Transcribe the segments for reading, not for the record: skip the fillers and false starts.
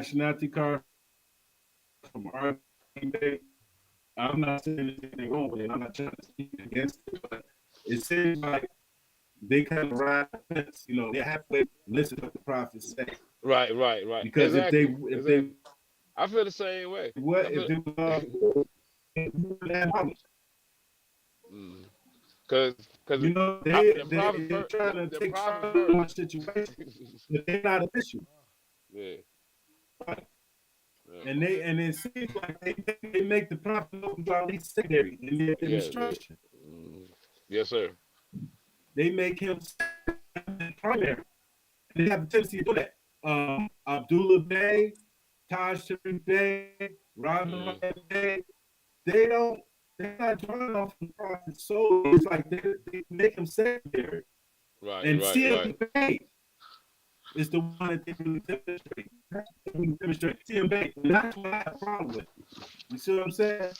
nationality card from RBA. I'm not saying there's anything wrong with it. I'm not trying to speak against it, but it seems like they kind of ride the fence. They halfway listen to what the prophets say. Right. Because Exactly. if they Exactly. I feel the same way. what I if feel they that knowledge? because They the they prophet they're first. trying to The take prophet charge of first. my situation, but they're not official. Yeah. Right? Yeah. And it seems like they make the prophet look at least secondary in their Yeah. demonstration. Mm, yes, sir. They make him primary. And they have a tendency to do that. Abdullah Bay, Taj Sharif Bay, Robin Mm, Bay, they don't, they're not drawing off the prophet's soul. It's like they make him secondary. right. And Right. Right. CM Bay is the one that they really demonstrate. CM Bay. And that's what I have a problem with. You see what I'm saying?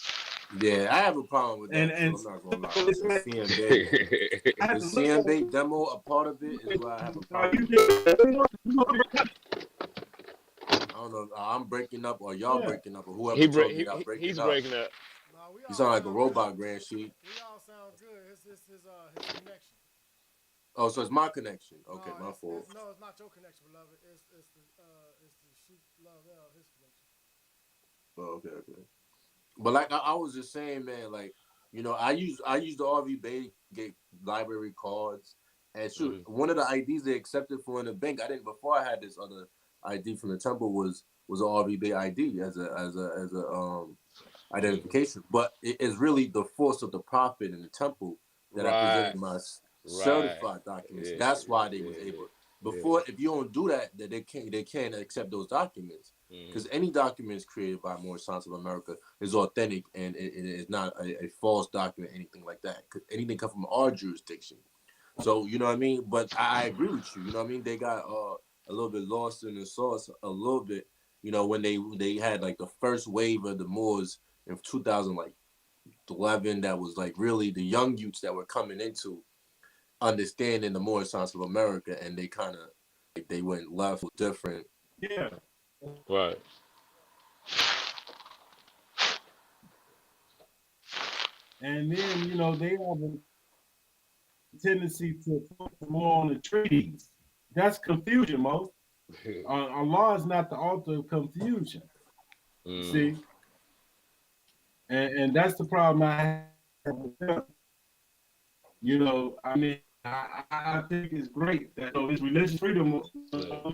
Yeah, I have a problem with that too. And I'm not gonna lie. it's The like, CMB, I the have to look at CMB demo, a part of it is why I have a problem you with that. did, I don't know. I'm breaking up, or y'all yeah. breaking up, or whoever talking, y'all He's breaking up. breaking up. No, we You all sound like a sound good. robot, Grand Sheet. We all sound good. It's his connection. Oh, so it's my connection. Okay, No, my fault. it's not your connection, beloved. It's the Sheik Love L, his connection. Oh, okay. But like I was just saying, man, like I use the RV Bay Gate library cards, and shoot, Mm, one of the IDs they accepted for in the bank. I didn't before I had this other ID from the temple was an RV Bay ID as a mm, identification, but it is really the force of the prophet in the temple that I right. presented my Right. certified documents. Yeah. That's why they was Yeah. able. Yeah. Before, if you don't do that, that they can't accept those documents Mm, because any documents created by Moorish Science of America is authentic and it is not a false document, anything like that. Anything come from our jurisdiction. So you know what I mean. But I agree with you. You know what I mean. They got a little bit lost in the sauce a little bit. When they had like the first wave of the Moors in 2011, that was like really the young youths that were coming into understanding the Moorish Science of America, and they kind of like they went left different. Yeah. right. And then, they have a tendency to focus more on the treaties. That's confusion, Mo. Allah is not the author of confusion. You Mm, see? And that's the problem I have with them. I mean, I think it's great that it's religious freedom yeah.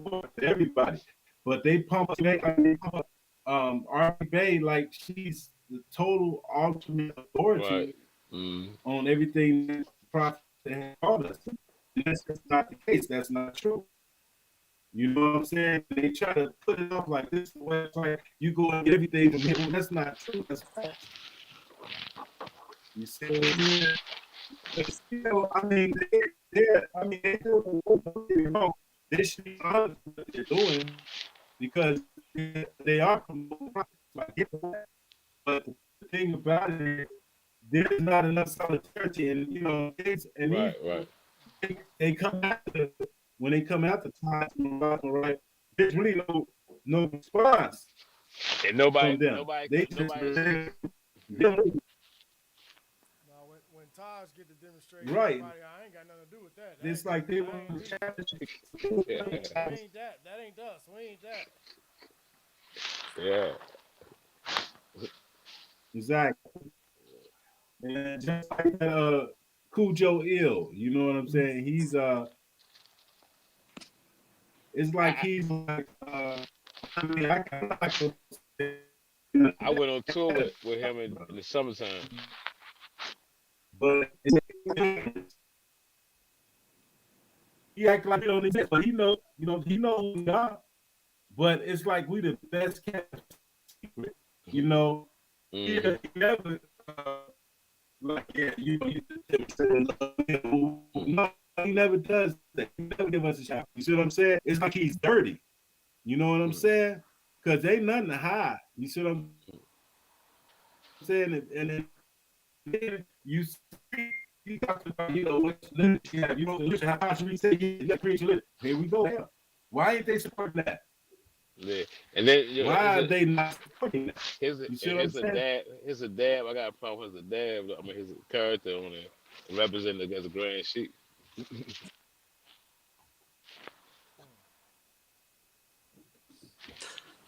for everybody. But they pump up R. Bay like she's the total ultimate Right. authority Mm, on everything that the prophet has taught us. And that's just not the case. That's not true. You know what I'm saying? They try to put it off like this website. You go and get everything from him. That's not true. That's false. You see what I'm saying? But still, I mean, they don't get me wrong. They should be honest with what they're doing because they are promoting profits. I get that. But the thing about it is, there's not enough solidarity, and and right. these Right. they come after when they come after time, right? There's really no response And nobody, from them. nobody, They just nobody. Now, when Taj get to demonstrating right. everybody, I ain't got nothing to do with that. It's like they want to challenge We ain't that. That ain't us. We ain't that. Yeah. exactly. And just like Cujo Ill, you know what I'm saying? It's like I he's like I mean I kind of like to I went on tour with him in the summertime. but he act like he don't exist, but he know who we are. But it's like we the best kept secret, you know. Mm, He never like no, he never does that. He never give us a shot. You see what I'm saying? It's like he's dirty. You know what I'm mm, saying? Because ain't nothing to hide. You see what I'm saying? And then you see, you talk about, what limits you have. You know, how should we say you got creation limit? Here we go. Hell. Why ain't they supporting that? Yeah. And then Why are they not supporting that? here's a You see what I'm here's a saying? dad. Here's a dad. I got a problem with his dad. I mean, his character on it represented as a grand sheep.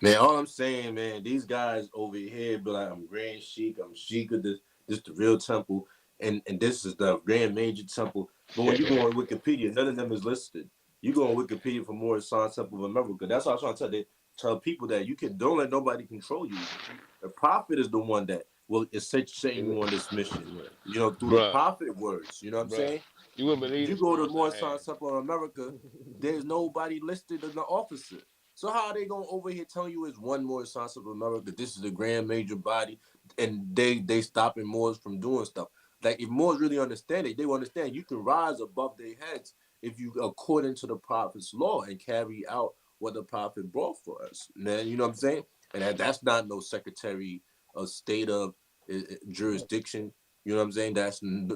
Man, all I'm saying, man, these guys over here be like, I'm Grand Sheik, I'm Sheik of this the real temple, and this is the Grand Major Temple. But when you go on Wikipedia, none of them is listed. You go on Wikipedia for more Science Temple of America. That's what I'm trying to tell people that you can don't let nobody control you. The prophet is the one that will is setting you on this mission. You know, through the Bruh, prophet words. You know what I'm bruh. saying? You wouldn't believe the You go to experience I more had. Science Temple of America, there's nobody listed as an officer. So how are they gonna over here tell you it's one more Sons of America? This is a grand major body, and they stopping Moors from doing stuff. Like if Moors really understand it, they will understand you can rise above their heads if you according to the prophet's law and carry out what the prophet brought for us. Man, you know what I'm saying? And that's not no Secretary of State of jurisdiction. You know what I'm saying?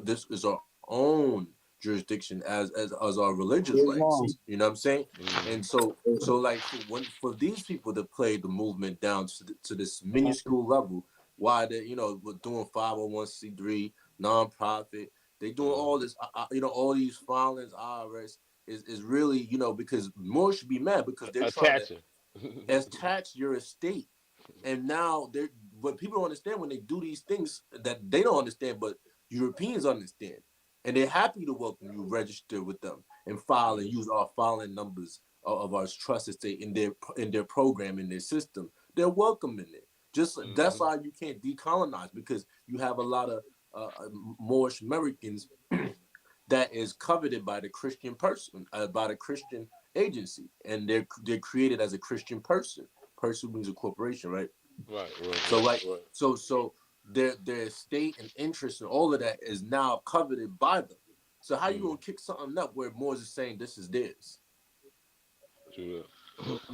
This is our own jurisdiction as our religious rights. Islam. You know what I'm saying? Mm. And so like for these people to play the movement down to this minuscule level, why they we're doing 501c3 nonprofit, they doing all this all these filings IRS is really because more should be mad because they're trying to Attaching. tax your estate. And now they're what people don't understand when they do these things that they don't understand, but Europeans understand. And they're happy to welcome you, register with them, and file and use our filing numbers of our trust estate in their program, in their system. They're welcoming it. Just that's Mm-hmm. why you can't decolonize, because you have a lot of Moorish Americans that is coveted by the Christian person, by the Christian agency, and they're created as a Christian person. Person means a corporation, right? Right, right, So right, like right. so their state and interest and all of that is now coveted by them. So how you Mm. gonna kick something up where Moors is saying this is theirs? True.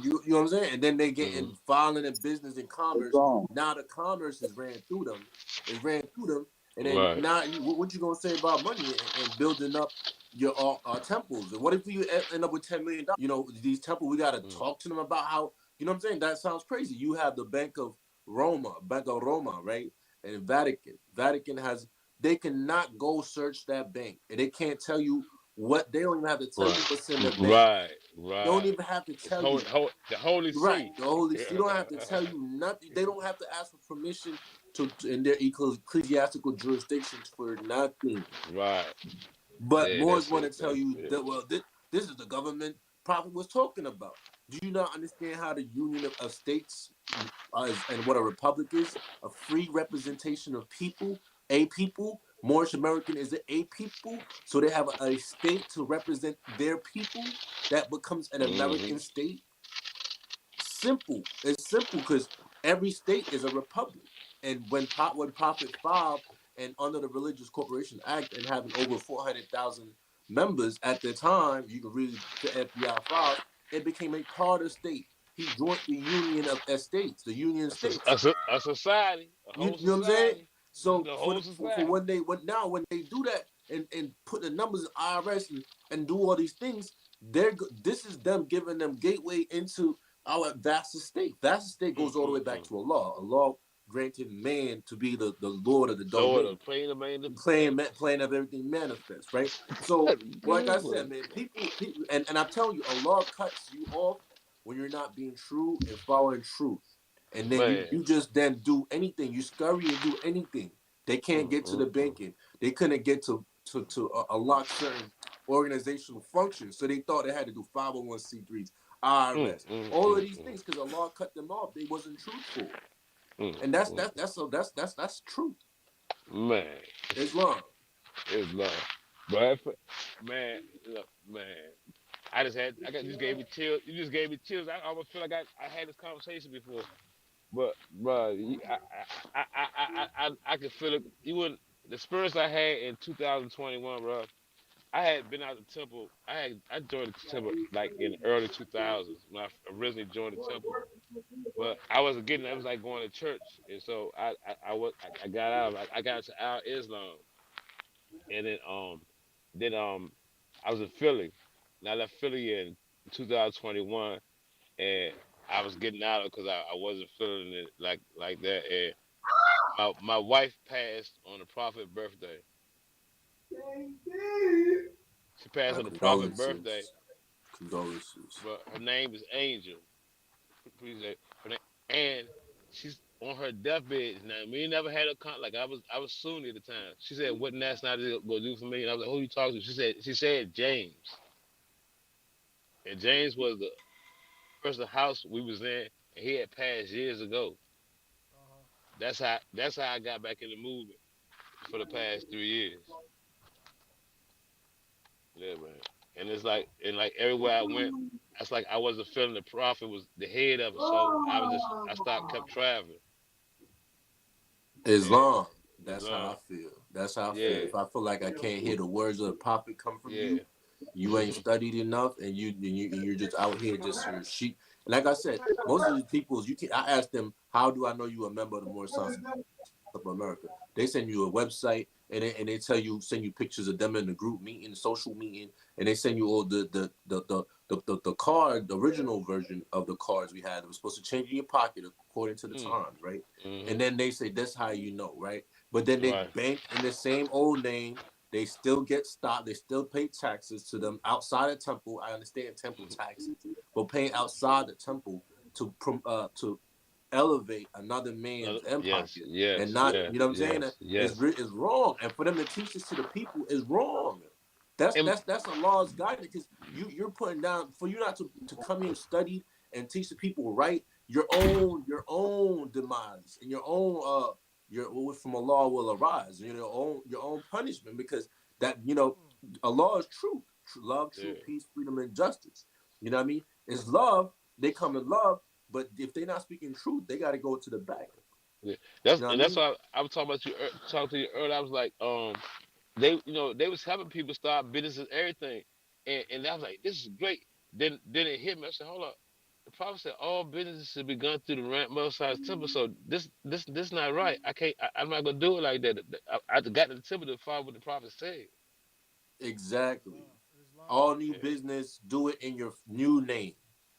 You know what I'm saying? And then they get Mm-hmm. in filing and business and commerce. Islam. Now the commerce is ran through them. It ran through them. And then Right. now what you gonna say about money and building up your temples? And what if you end up with $10 million? These temples, we gotta Mm. talk to them about how, you know what I'm saying? That sounds crazy. You have the Bank of Roma, right? And Vatican has, they cannot go search that bank. And they can't tell you what, they don't even have to tell you Right. what's in the bank. Right. They don't Right. even have to It's tell you. the Holy Right. See. The Holy See don't have to tell you nothing. They don't have to ask for permission to in their ecclesiastical jurisdictions for nothing. Right. But Yeah, Moors that's want it. to tell That's you it. that, well, this is the government prophet was talking about. Do you not understand how the Union of States is, and what a republic is? A free representation of people, a people. Moorish American is a people, so they have a state to represent their people. That becomes an Mm-hmm. American state. Simple. It's simple because every state is a republic. And when Prophet filed and under the Religious Corporation Act and having over 400,000 members at the time, you can read the FBI files, it became a charter state. He joined the Union of Estates, the Union States. A society, a You whole know what I'm saying? society, So the for whole for society. when they do that and put the numbers in IRS and do all these things, this is them giving them gateway into our vast estate. Vast estate goes all the way back Mm-mm-mm. to a law. A law granted man to be the lord of the Lord of domain, playing the main plan of everything manifests, right? So, like I said, man, people, and I'm telling you, Allah cuts you off when you're not being true and following truth, and then you man. you just then do anything, you scurry and do anything. They can't get to the Mm-mm-mm. banking. They couldn't get to unlock certain organizational functions, so they thought they had to do 501c3s, IRS, all of these Mm-mm-mm. things because Allah cut them off. They wasn't truthful, and Mm-mm. that's truth. Man, Islam. it's love. But man, look, man, just gave me chills. You just gave me chills. I almost feel like I had this conversation before. But bro, I could feel it. You wouldn't the spirits I had in 2021, bro. I had been out the temple. I joined the temple like in the early 2000s when I originally joined the temple. But I wasn't getting. It was like going to church, and so I got out. I got into Al Islam, and then I was in Philly. And I left Philly in 2021, and I was getting out of because I wasn't feeling it like that. And my wife passed on the prophet birthday. She passed My on the prophet birthday, condolences. Condolences. but her name is Angel. Please, her name, and she's on her deathbed now. We never had a like I was Sunni at the time. She said, "What that's not gonna do for me?" And I was like, "Who you talking to?" She said James, and James was the first house we was in, and he had passed years ago. Uh-huh. That's how I got back in the movement for the past 3 years. Yeah, man. And it's like, and like everywhere I went, that's like I wasn't feeling the prophet was the head of it, so I stopped kept traveling. And Islam. That's how I Islam, feel. That's how I feel. yeah, If I feel like I can't hear the words of the prophet come from yeah, you, you ain't studied enough, and you're just out here just your sheep. And like I said, most of these people, you can. I asked them, how do I know you a member of the Moorish Sons of America? They send you a website, and they tell you, send you pictures of them in the group meeting, the social meeting, and they send you all the card, the original version of the cards we had. It was supposed to change in your pocket according to the mm, times, right? And hmm, then they say that's how you know, right? But then they right, bank in the same old name. They still get stopped. They still pay taxes to them outside the temple. I understand temple taxes, but paying outside the temple to elevate another man's empire yes, and yes, not, yes, you know what I'm saying? yes, yes. Is wrong, and for them to teach this to the people is wrong. And That's Allah's guidance, because you're putting down for you not to come here and study and teach the people right. Your own demise and your from Allah will arise. Your own punishment, because that Allah is truth, love, yeah, truth, peace, freedom, and justice. You know what I mean? It's love. They come in love, but if they're not speaking truth, they got to go to the back. yeah. You know what I That's mean? why I was talking about you, talking to you earlier. I was like, they was helping people start businesses, everything, and I was like, this is great. Then it hit me. I said, hold up. The prophet said all businesses should be done through the Most High's temple. So this not right. I can't. I'm not gonna do it like that. I got the temple to follow what the prophet said. Exactly. Islam. Islam. All new Yeah. business, do it in your new name,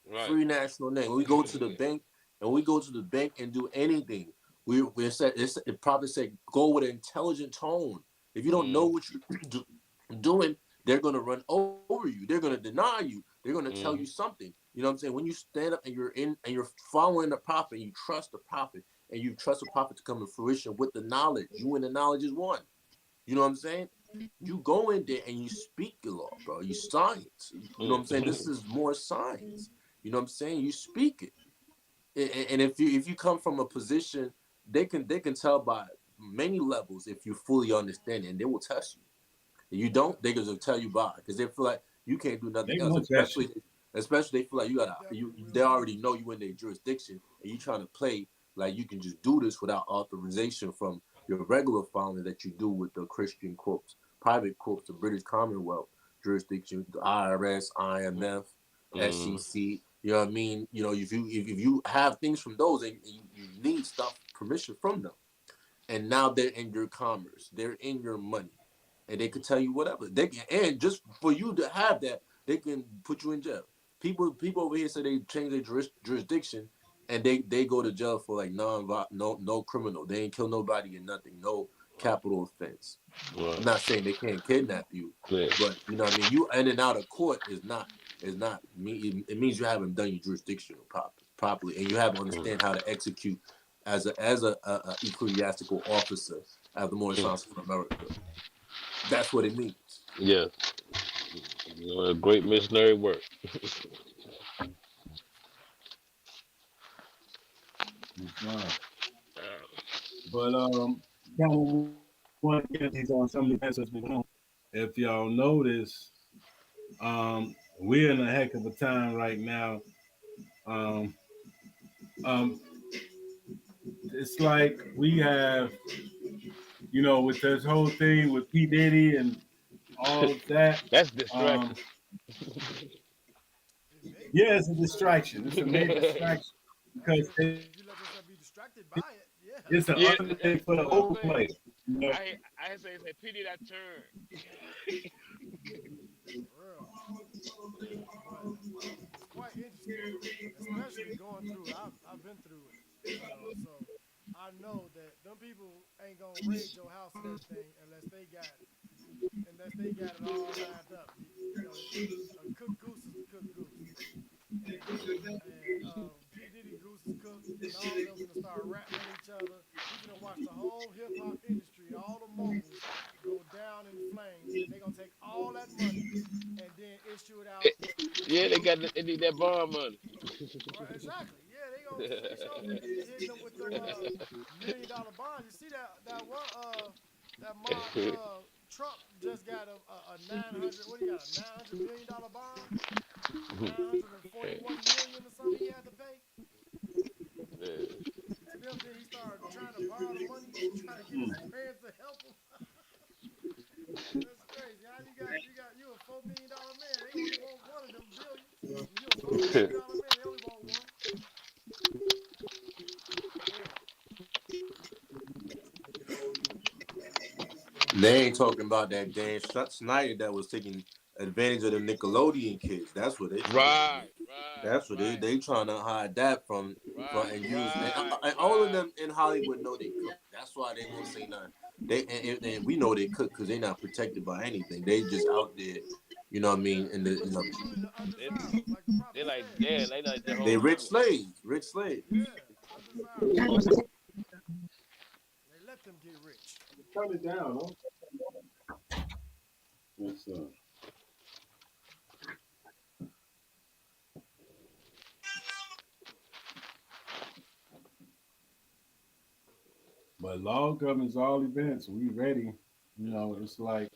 Right. free national name. When we go to the bank, and do anything, we said the prophet said go with an intelligent tone. If you don't know Mm, what you're doing, they're gonna run over you. They're gonna deny you. They're gonna tell you mm, something. You know what I'm saying? When you stand up and you're following the prophet, and you trust the prophet, and you trust the prophet to come to fruition with the knowledge. You and the knowledge is one. You know what I'm saying? You go in there and you speak the law, bro. You science. You know what I'm saying? This mm. is more science. You know what I'm saying? You speak it. And if you come from a position, they can tell by many levels if you fully understand it, and they will test you. If you don't, they just tell you by, because they feel like you can't do They nothing else. gonna test you. Especially they feel like you They gotta definitely will they test already know you in their jurisdiction, and you trying to play like you can just do this without authorization from your regular filing that you do with the Christian courts, private courts, the British Commonwealth jurisdiction, the IRS, IMF, Mm, SEC. You know what I mean? If you have things from those, and you need stuff permission from them, and now they're in your commerce, they're in your money, and they could tell you whatever they can. And just for you to have that, they can put you in jail. People over here say they change their jurisdiction, and they go to jail for like no criminal. They ain't kill nobody and nothing, no capital offense. I'm right. not saying they can't kidnap you, Yeah. but you know what I mean. You in and out of court is not me. It means you haven't done your jurisdiction properly, and you haven't Mm, understand how to execute as a ecclesiastical officer at the Moorish mm. Council of America. That's what it means. Yeah. A great missionary work. But kind of want to get these on some of the events that's been going on. If y'all notice, we're in a heck of a time right now. Um, um, it's like we have, with this whole thing with P Diddy and all of that. That's Um, distracting. it may be yeah, a it's a distraction. It's a distraction. major distraction because If you let yourself be distracted by it, yeah. it's an Yeah, underthing for you the know what I'm saying? overplay. I say pity that turn. For real. But it's quite interesting, especially going through it. I've been through it, you know. So I know that them people ain't gonna raid your house and everything unless they got it all lined up. You know, a cooked goose is a cooked goose. And P Diddy Goose is cooked, and all of them finna start ratting on each other. We finna watch the whole hip hop industry, all the moguls, go down in flames, and they gonna take all that money and then issue it out. Yeah, they need that bond money. Right, exactly. Yeah, they sure be hitting them with them $1 million bonds. You see that one that mob Trump just got a 900, what do you got, a $900 million bond? 941 million or something he had to pay Yeah. to them. Then he started trying to borrow the money to try to get his friends to help him. That's crazy. How you a $4 million man? They only want one of them billions. I mean, you a $4 billion man. They only want one. Yeah. They ain't talking about that Dan Snyder that was taking advantage of the Nickelodeon kids. That's what they trying to do. Right, right, That's what right, they trying to hide that from right, and use right, and all of right. them in Hollywood know they cook. That's why they won't say nothing. And we know they cook because they're not protected by anything. They just out there, you know what I mean? Yeah, In they the truly the They, undesirables, like the they prophet like, said. yeah, they like the they whole rich women. slaves, rich slaves. Yeah, undesirables. They let them get rich. Turn it down, huh? Yes, sir. But law governs all events. We ready. You know, it's like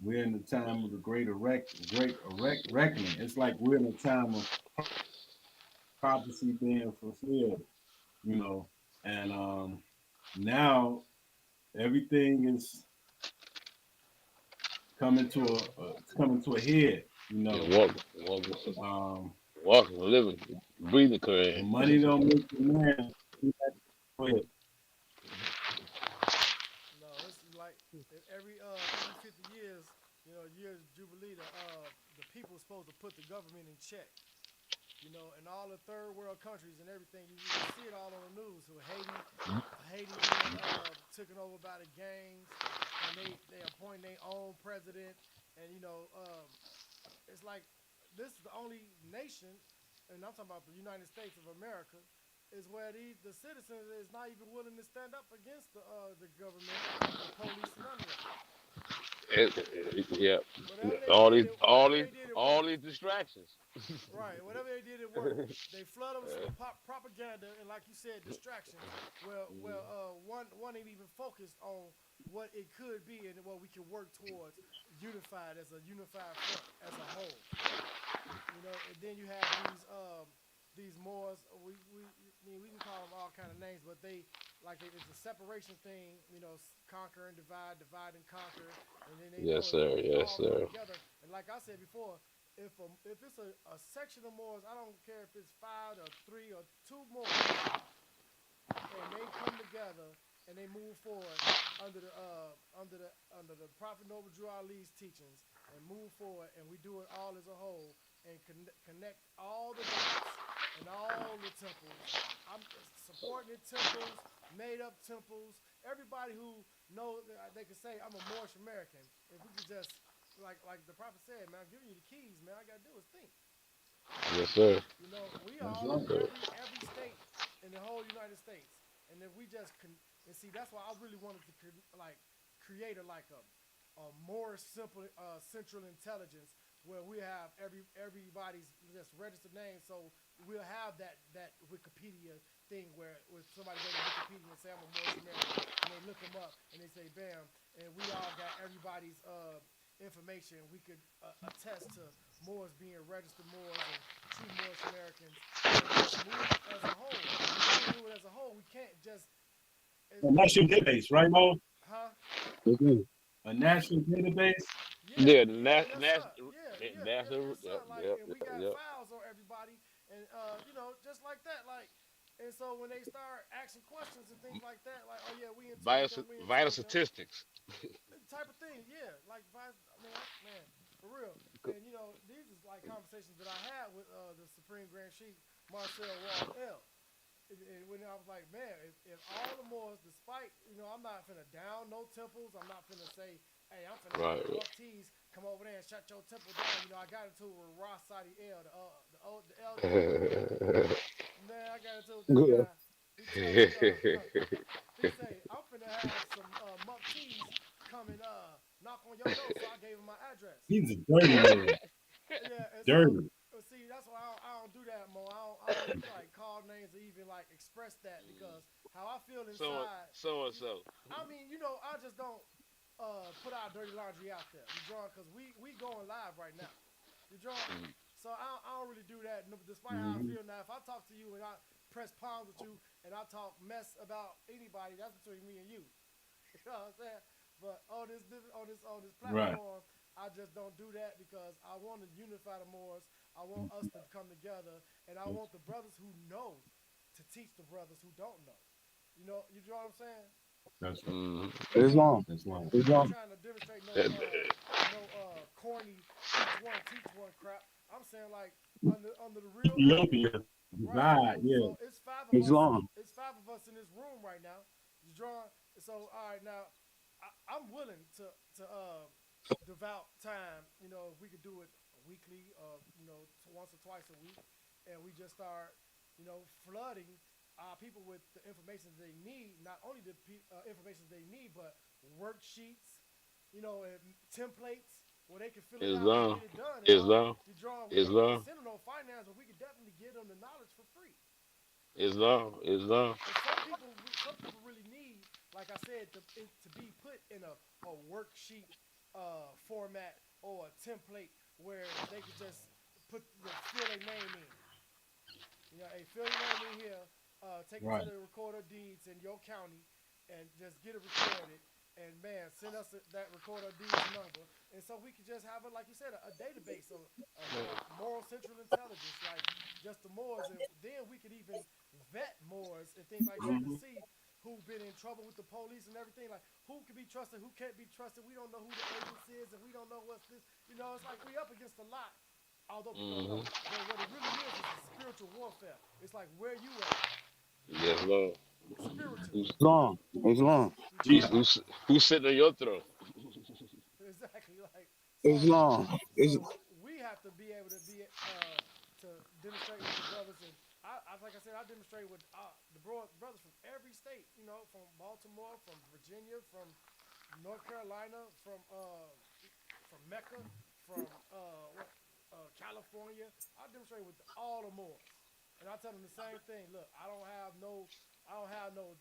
we're in the time of the great reckoning. It's like we're in a time of prophecy being fulfilled. You know, and now everything is it's coming to a head. You Yeah, know, um, walking, living, breathing when Korean. money don't make the man, go ahead. No, it's like every 50 years, years jubilee, the people are supposed to put the government in check. In all the third world countries and everything, you see it all on the news. So Haiti being taken over by the gangs, and they appoint their own president, and it's like this is the only nation, and I'm talking about the United States of America, is where the citizens is not even willing to stand up against the government, the police, and none of that. Yeah, Whatever they all did, these, it, all whatever these, they did, it all worked. these distractions. Right. Whatever they did, it worked. They flood us with propaganda and, like you said, distractions. One ain't even focused on what it could be and what we can work towards, unified as a unified front as a whole. And then you have these Moors. We can call them all kind of names, but it's a separation thing. Conquer and divide, divide and conquer, and then they Yes, know as long sir. as we Yes, all come sir. together. And like I said before, if it's a section of Moors, I don't care if it's 5 or 3 or 2 Moors, and they come together and they move forward under the Prophet Noble Drew Ali's teachings and move forward, and we do it all as a whole and connect all the dots and all the temples. I'm supporting the temples, made up temples. Everybody who knows that they can say I'm a Moorish American. If we could just like the prophet said, man, I'm giving you the keys, man. All I gotta do is think. Yes, sir. We That's all in right. Sir. every state in the whole United States, and if we just and see, that's why I really wanted to create a more simple central intelligence where we have everybody's just registered name, so we'll have that Wikipedia thing where somebody go to Wikipedia and say I'm a Moorish American, and they look them up and they say bam, and we all got everybody's information. We could attest to Moors being registered Moors and true Moorish Americans, and just move as a whole. And if we do it as a whole, we can't just, A national database, right, Mo? huh? A national database. Yeah, Yeah, yeah, yes sir. Yeah, yeah, that's yeah, a, yes sir. yep, Like, yep, and we yep, got yep. files on everybody, and just like that, like, and so when they start asking questions and things like that, like, oh yeah, we Vital, intelligent, we vital intelligent, statistics. type of thing. Yeah, like, I mean, man. For real. And you know, these is like conversations that I had with the Supreme Grand Sheik Marcel Wall L. And when I was like, man, if all the Moors, despite, you know, I'm not finna down no temples. I'm not finna say, hey, I'm finna have Right. the Buck T's come over there and shut your temple down. You know, I got into it with Ross Sadi L, the elder of the Moors. Man, I got into it with that Good. guy. He tell me, he say, I'm finna have some Muck T's come and knock on your door. So I gave him my address. He's a dirty man. Yeah, and so Dirty. see, that's why I don't do that, Mo. I don't like call names or even like express that because how I feel so inside. so and so. I mean, you know, I just don't put our dirty laundry out there. You draw because we going live right now. You draw. Mm. So I don't really do that. Despite how I Mhm. feel now, if I talk to you and I press palms with you and I talk mess about anybody, that's between me and you. You know what I'm saying? But on this Right. platform, I just don't do that because I want to unify the Moors. I want us to come together, and I want the brothers who know to teach the brothers who don't know. You know what I'm saying? That's right. Mm. And Islam. That's right. we ain't Islam. trying to demonstrate That, no corny teach one crap. I'm saying like under the real Ethiopia right. divide. Yeah. So it's five of us. Islam. It's five of us in this room right now. You drawing? So all right now, I'm willing to devout time. You know, if we could do it weekly, you know, once or twice a week, and we just start, you know, flooding our people with the information they need. Not only the information they need, but worksheets, you know, and templates where they can fill it out and Islam. get it done. And all Islam. you draw, we ain't gonna Islam. send them no finance, but we could definitely give them the knowledge for free. Islam. Islam. And some people really need, like I said, to be put in a worksheet format or a template where they could just fill their name in. You know, hey, fill your name in here, take it to Right. the recorder of deeds in your county, and just get it recorded. And man, send us that recorder of deeds number, and so we could just have it, like you said, a database of moral central intelligence, like just the Moors, and then we could even vet Moors and things like that to Mhm. see who've been in trouble with the police and everything, like who can be trusted, who can't be trusted. We don't know who the agents is, and we don't know what's this. You know, it's like we up against a lot, although people don't Hmm. know. But what it really is a spiritual warfare. It's like where you at Yes, Lord. spiritually. Who's Islam. Islam. You Jesus? draw Who's sitting on your throne? exactly like so. Islam. Is So we have to be able to to demonstrate with the brothers, and like I said, I demonstrate with the brothers from every state. You know, from Baltimore, from Virginia, from North Carolina, from Mecca, from California. I demonstrate with all the Moors, and I tell them the same thing. Look, I don't have no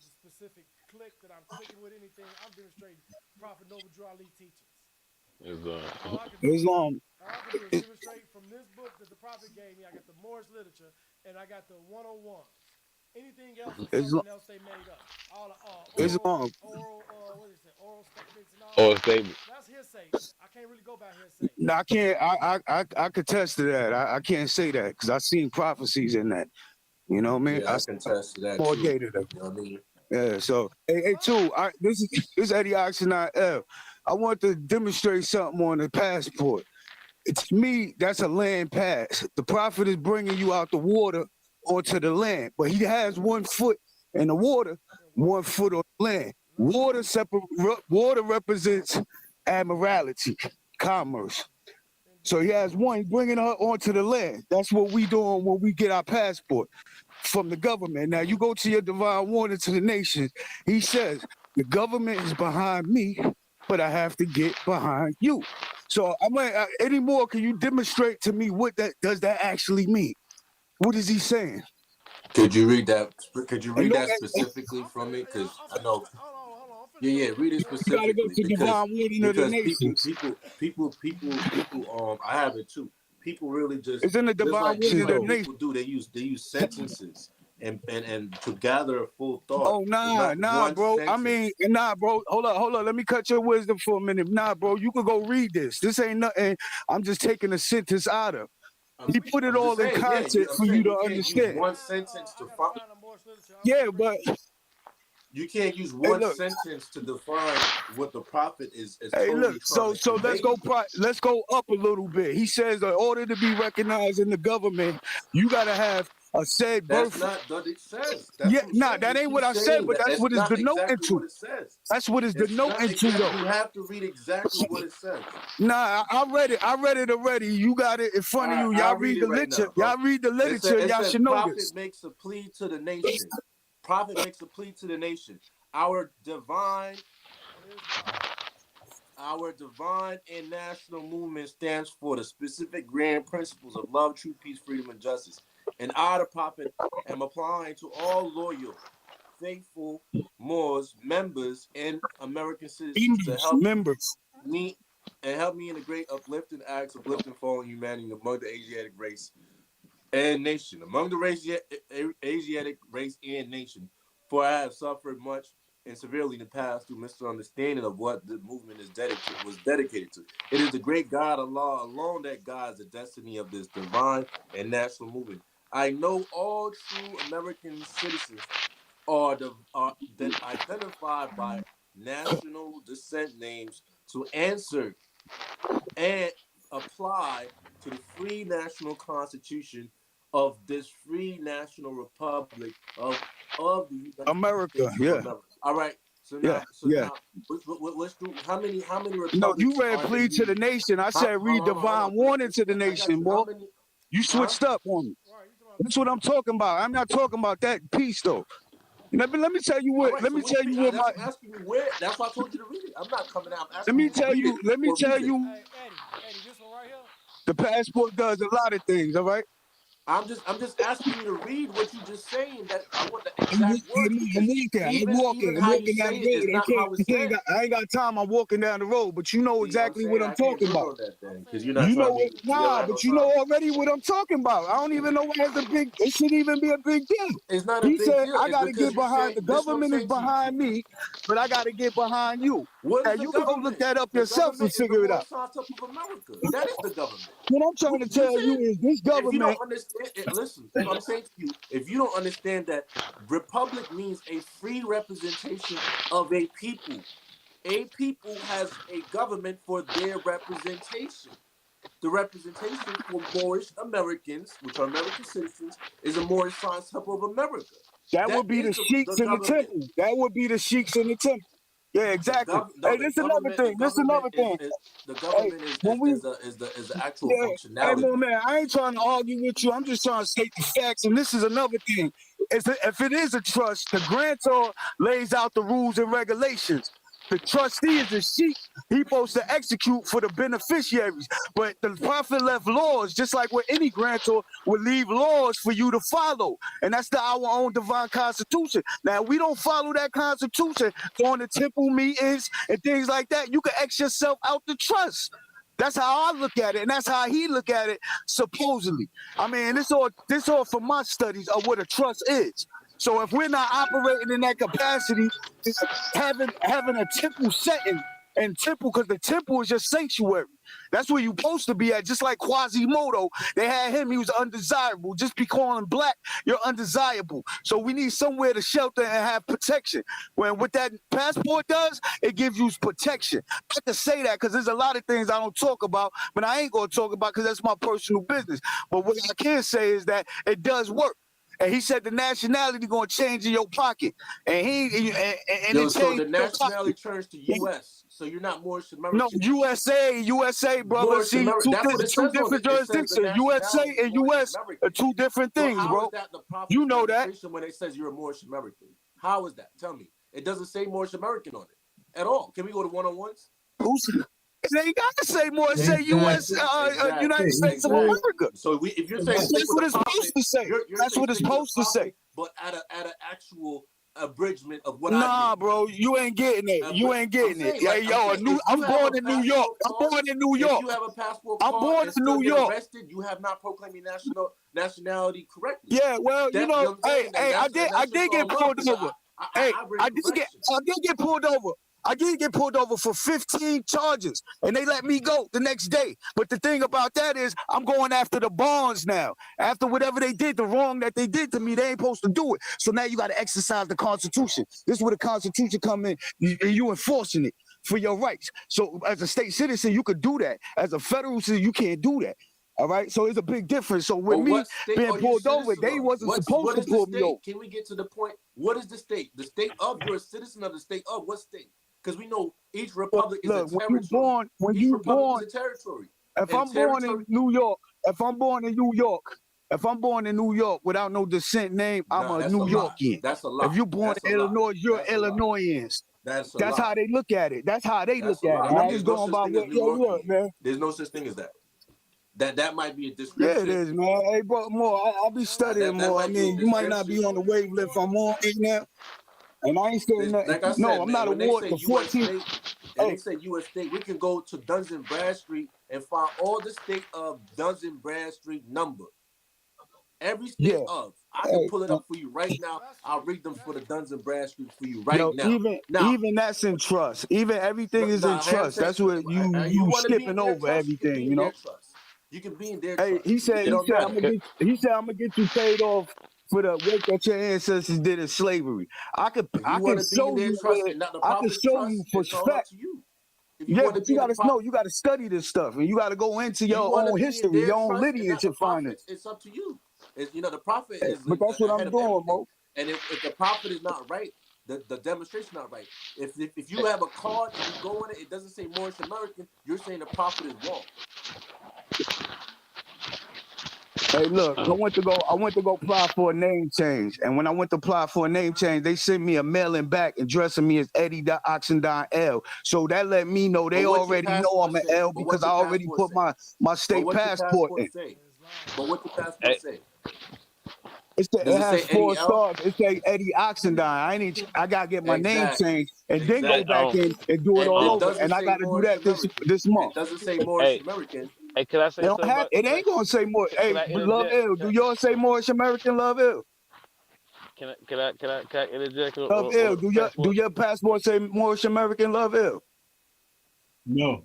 specific clique that I'm clicking with anything. I'm demonstrating Prophet Noble Drew Ali teachings. Islam. All I can do is Islam. demonstrate from this book that the prophet gave me. I got the Moorish literature and I got the 101s. Anything else is Islam. something else they made up. All the Islam. what is it? Oral statements and all Or that. statement. That's hearsay. I can't really go by hearsay. No, I can't. I contest to that. I can't say that because I seen prophecies in that. You know what I mean? Yeah, I I saw contest to that more too. data. You know what I mean? Yeah. So hey, Fine. too. This Eddie Oxenine F. I want to demonstrate something on the passport. To me, that's a land pass. The prophet is bringing you out the water onto the land, but he has 1 foot in the water, And 1 1 foot. foot on the land. Right. Water represents admiralty, commerce. So he Indeed. has one bringing her onto the land. That's what we doing when we get our passport from the government. Now you go to your divine warning to the nations. He says the government is behind me, but I have to get behind you. So I'm like, any more? Can you demonstrate to me what that does that actually mean? What is he saying? Could you read that? Could you And read no, that specifically I'm from finna, it? yeah, Because I'm I finna, know. hold on. I'm finna Yeah, show yeah. you. Read it you gotta go specifically to because divine warning of the people, nations. people. I have it too. People really It's in the divine just warning of the like nations. people do. They use sentences and to gather a full thought. Oh It's nah, not nah, one bro. I mean, sentence. nah, bro. Hold on. Let me cut your wisdom for a minute. Nah, bro. You could go read this. This ain't nothing. I'm just taking a sentence out of. He put it I'm just all in saying. Yeah, context I'm for you saying to you can't use understand. one sentence I to gotta find. find a Moorish literature. I'm Yeah, finna bring but it to you. You can't use Hey, one look. sentence to define what the prophet is Hey, totally look. So trying to let's convey. let's go up a little bit. He says, in order to be recognized in the government, you gotta have a said That's birth. not what it says. That's Yeah, what I'm nah, saying. that You ain't keep what I said, saying but that. that's It's what it's not denoting exactly to. what it says. That's what it's It's not denoting to, exactly. though. You have to read exactly what it says. Nah, I read it. I read it already. You got it in front of you. I'll Y'all read read it the right literature. now, bro. Y'all read the literature. It Y'all says, should know prophet this. makes a plea to the nation. Prophet makes a plea to the nation. Our divine and national movement stands for the specific grand principles of love, truth, peace, freedom, and justice. And I, the prophet, am applying to all loyal, faithful Moors, members, and American citizens to help Members. me in the great uplifting acts of lifting fallen humanity among the Asiatic race and nation. Among the Asiatic race and nation, for I have suffered much and severely in the past through misunderstanding of what the movement was dedicated to. It is the great God Allah alone that guides the destiny of this divine and national movement. I know all true American citizens are then identified by national descent names to answer and apply to the free national constitution of this free national republic of the United America. States of Yeah. America. All right. So Yeah. now, let's do how many No, you republics read are there? plea to the nation. I said read Hold divine on. warning to the I got nation, you. boy. How many? You switched up on me. Right, you talking about That's what I'm talking about. I'm not talking about that piece though. Let me tell you All what. right. Let So me which? tell you what my. That's what I'm asking you. Where? That's why I told you to read it. I'm not coming out. I'm Let asking me you to tell read it you. Let me for a tell reason. you. hey Eddie, this one right here? The passport does a lot of things. All right. I'm just asking you to read what you just saying. That I want the I'm exact words because even I'm how you walking down say the it is road. not how it's said. I ain't got time. I'm walking down the road, but you know See, I'm exactly what saying I'm I can't talking build about. on that then I'm because saying you're that not You know trying to what? be. We don't Nah, have no but you know time. already what I'm talking about. I don't even know why it's a big. It shouldn't even be a big deal. It's not a He big said, deal. I It's got to because get you're behind, saying the this. Is what I'm government is saying to you. behind me, but I got to get behind you. What Now, is the you can go look government? that up The yourself and government is the figure it out. Moorish of America. That is the government. What I'm trying to You tell you said is this if you don't government, understand it, listen. If I'm saying to you, if you don't understand that republic means a free representation of a people. A people has a government for their representation. The representation for Moorish Americans, which are American citizens, is a Moorish Type of America. that That would be is the the sheiks in the government. temple. That would be the sheiks in the temple. Yeah, exactly. Hey, The this another government. The thing. This government another is, thing. is the Hey, government when we is the actual Yeah, hey, functionality. no, man, I ain't trying to argue with you. I'm just trying to state the facts. And this is another thing. If it is a trust, the grantor lays out the rules and regulations. The trustee is the sheep. He's supposed to execute for the beneficiaries. But the prophet left laws, just like with any grantor would leave laws for you to follow. And that's our own divine constitution. Now, we don't follow that constitution going to temple meetings and things like that. You can X yourself out the trust. That's how I look at it, and that's how he look at it, supposedly. I mean, this all from my studies of what a trust is. So if we're not operating in that capacity, having a temple setting and temple, because the temple is your sanctuary. That's where you're supposed to be at. Just like Quasimodo, they had him; he was undesirable. Just be calling black, you're undesirable. So we need somewhere to shelter and have protection. When what that passport does, it gives you protection. I can say that because there's a lot of things I don't talk about, but I ain't gonna talk about because that's my personal business. But what I can say is that it does work. And he said the nationality gonna change in your pocket, and it So changed the your nationality pocket. turns to U.S. So you're not Moorish No, American. USA, brother. Moorish See, American. That's what it two says on it. different It says the jurisdictions. USA nationality is and Moorish US are American. two different So things, how bro. is that the You prophet's know that. registration when it says you're a Moorish American? How is that? Tell me. It doesn't say Moorish American on it at all. Can we go to one-on-ones? It ain't got to say more. It say US, United States of Exactly. America. So if you're saying stick That's with what the it's supposed prophet, to say. you're That's saying what it's stick with the supposed to say. prophet, but at an actual abridgment of what I Nah, did. bro, you ain't getting it. You ain't I'm getting it. saying, Yeah, like, yo, if you I'm have a born in New York. passport I'm card, born in New if York. you have a passport I'm card born and in still New get York. arrested, you have not proclaimed your nationality correctly. Yeah, well, you know, I'm saying? hey, That's I just did all get love pulled because over. I bring correction. I did get pulled over. I did get pulled over for 15 charges, and they let me go the next day. But the thing about that is, I'm going after the bonds now. After whatever they did, the wrong that they did to me, they ain't supposed to do it. So now you got to exercise the Constitution. This is where the Constitution come in, and you enforcing it for your rights. So as a state citizen, you could do that. As a federal citizen, you can't do that. All right, so it's a big difference. So with But me what state being are you pulled over, citizen they of? wasn't What supposed to is the pull me over. state? Can we get to the point? What is the state? The state of, you're a citizen of the state of what state? Because we know each republic is Look, a territory. Each republic is a territory. if And I'm born in territory. New York, if I'm born in New York without no descent name, I'm Nah, a that's a New lie. Yorkian. That's a lie. If you're born That's in a lie. Illinois, you're That's a lie. Illinoisans. That's a That's lie. how they look at it. That's how they That's look a at lie. it. I'm There's just no going such by thing as what, New yo, look, Yorkie. man. There's no such thing as that. That might be a Yeah, description. it is, man. Hey, bro, more. I'll be studying That more. I might be a mean, you might not be description. on the wavelength I'm on right now, and I ain't saying nothing. Like I said, No, I'm man, not when they award say the U.S. 14th. state, and they say U.S. state, we can go to Duns and Bradstreet and find all the state of Duns and Bradstreet number. Every state Yeah. of. I can pull it up for you right now. I'll read them for the Duns and Bradstreet for you right Yo, now. even that's in trust. Even everything is in trust. That's what you want to be in skipping their over trust, you can everything, be you in know. their trust. You can be in their Hey, trust. he said It I'm don't matter. gonna get you paid off for the work that your ancestors did in slavery. I If you can want to be in show their you trust where and not the I can prophet's show you trust, for it's all up fact. to you. If you Yeah, want to but be you in the gotta know, you gotta study this stuff, and you gotta go into you your want to own be in history, their your own trust and lineage not the to find it. prophet, it's up to you. It's, the prophet is But that's what ahead I'm of doing, everything. Mo. And if the prophet is not right, the demonstration not right. If you have a card and you go in it, it doesn't say Moorish American, you're saying the prophet is wrong. Hey, look, I went to go apply for a name change, and when I went to apply for a name change, they sent me a mailing back addressing me as Eddie Oxendine L. So that let me know they But what your already know I'm passport an say? L But because what I your already passport put say? my But state what your passport passport in. say? But what your passport Hey, say? It Does it has say Eddie 4 L? stars. It say Eddie Oxendine. I gotta get my name Exactly. changed and then go hey, back in and do it And all it over. doesn't And I say gotta do Moorish that American. this month. It doesn't say Moorish hey, American. hey, can I They say don't something have about? it. Ain't gonna say more. Can Hey, I Love interject? Ill. Do y'all say Moorish American Love Ill? Can I interject Love on Ill. the Do passport? your passport say Moorish American Love Ill? No.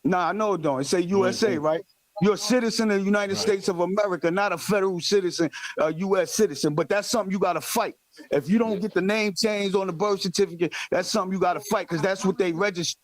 Nah, I know it don't. It say No, it USA, doesn't. right? You're a citizen of the United Right. States of America, not a federal citizen, a U.S. citizen. But that's something you got to fight. If you don't get the name changed on the birth certificate, that's something you got to fight because that's what they register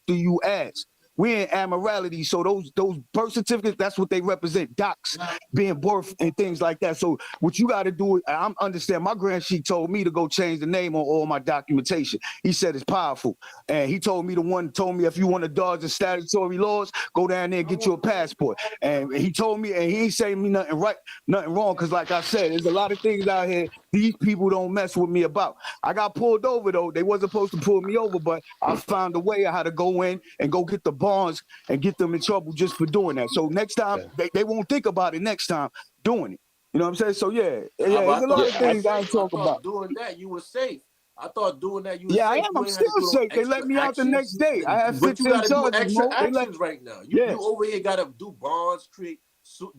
you as. We're in amorality, so those birth certificates, that's what they represent, docs, being birth and things like that. So what you got to do, I understand. My grand sheik told me to go change the name on all my documentation. He said it's powerful, and he told me if you want to dodge the statutory laws, go down there and get you a passport. And he told me, and he ain't saying me nothing wrong, because like I said, there's a lot of things out here these people don't mess with me about. I got pulled over though. They wasn't supposed to pull me over, but I found a way of how to go in and go get the bonds and get them in trouble just for doing that. So next time they won't think about it next time doing it. You know what I'm saying? So yeah, But there's a lot I of thought you were things I safe. ain't I talking about. thought doing that you were safe. I thought doing that you were Yeah, I safe. am. You I'm ain't had to still do no safe. They let extra me out the next actions. day. I have But you 15 got to do charges, extra Mo. They let, actions right now. yeah. You over here got to do bonds,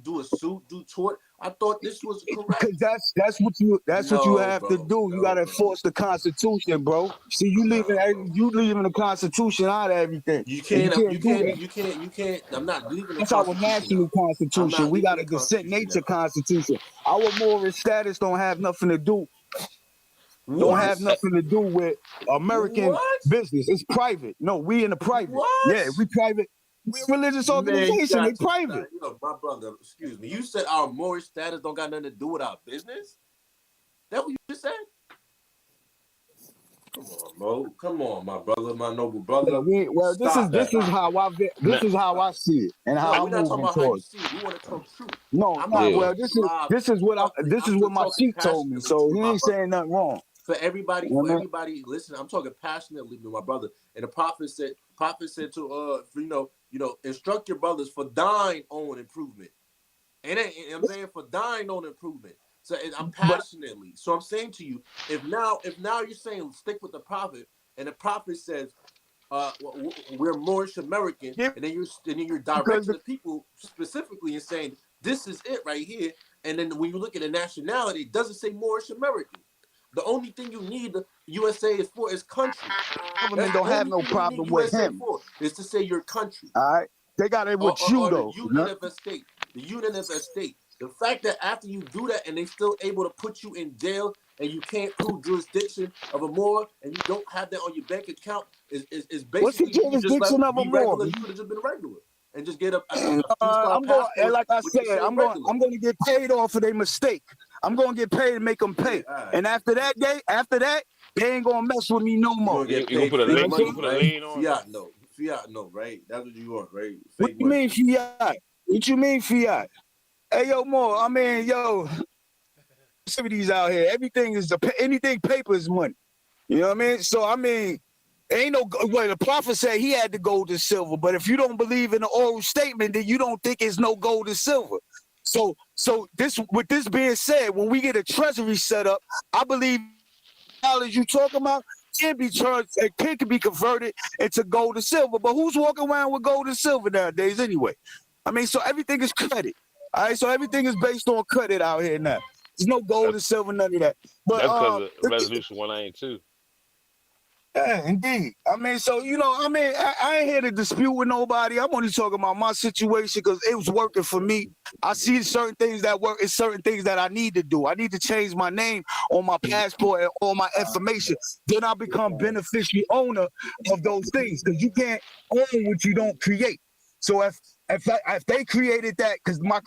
do a suit, do tort. I thought this was correct. Because that's what you have to do. You gotta enforce the Constitution, bro. See, you leaving the Constitution out of everything. You And can't. you can't do that. You can't. I'm not leaving the That's our Constitution national out. I'm Constitution. not We got leaving a the descent Constitution nature out. Constitution. Our moral status don't have nothing to do What? with American What? business. It's private. No, we in the private. What? Yeah, we private. We're a religious Man, you organization. They got to private. stop. You know, my brother, excuse me. You said our moral status don't got nothing to do with our business? That what you just said? Come on, Mo. Come on, my brother, my noble brother. Stop This that. is how I see it and how No, we're I'm not talking moving about how you towards. see it. We want to talk truth. No, I'm nah. not Yeah. Well, talking live. this is what my talking sheik told me. passionately So to he my ain't brother. saying nothing wrong. For everybody, You know what I mean? listen, I'm talking passionately to my brother. And the prophet said to instruct your brothers for thine own improvement. And I'm saying for thine own improvement. So I'm passionately. So I'm saying to you, if now you're saying stick with the prophet, and the prophet says, we're Moorish American, Yeah, and then you're because directing the people specifically and saying this is it right here. And then when you look at the nationality, it doesn't say Moorish American. The only thing you need the USA is for is country. Government That's don't the have only no thing you problem need with USA him. for, is to say your country. All right, they got it with you Or the though. union of a state. The union of a state. The fact that after you do that and they still able to put you in jail and you can't prove jurisdiction of a more and you don't have that on your bank account is What's the basically you just jurisdiction like of a be regular. mob? You could have just been regular and just get a 3-star I'm going, and passport, like I but you said, say I'm going regular. to get paid off of their mistake. I'm going to get paid to make them pay. Yeah, all right. And after that, they ain't going to mess with me no You more. gonna get You gonna paid put a fake lien? money, You put a right? lien on? Fiat note. Fiat note, right? That's what you want, right? What Fake you money. mean fiat? What you mean fiat? Hey, yo, Mo, I mean, yo, activities out here, everything is, anything paper is money. You know what I mean? So, I mean, ain't no, well, the prophet said he had the gold and silver, but if you don't believe in the oral statement, then you don't think it's no gold and silver. So this, with this being said, when we get a treasury set up, I believe dollars you talking about can be charged, it can be converted into gold and silver. But who's walking around with gold and silver nowadays anyway? I mean, so everything is credit. All right, so everything is based on credit out here now. There's no gold and silver, none of that. But That's because of Resolution 192. yeah, indeed. I mean, so you know, I mean, I ain't here to dispute with nobody. I'm only talking about my situation because it was working for me. I see certain things that work. It's certain things that I need to do. I need to change my name on my passport and all my information. Then I become beneficiary owner of those things because you can't own what you don't create. So if they created that, because my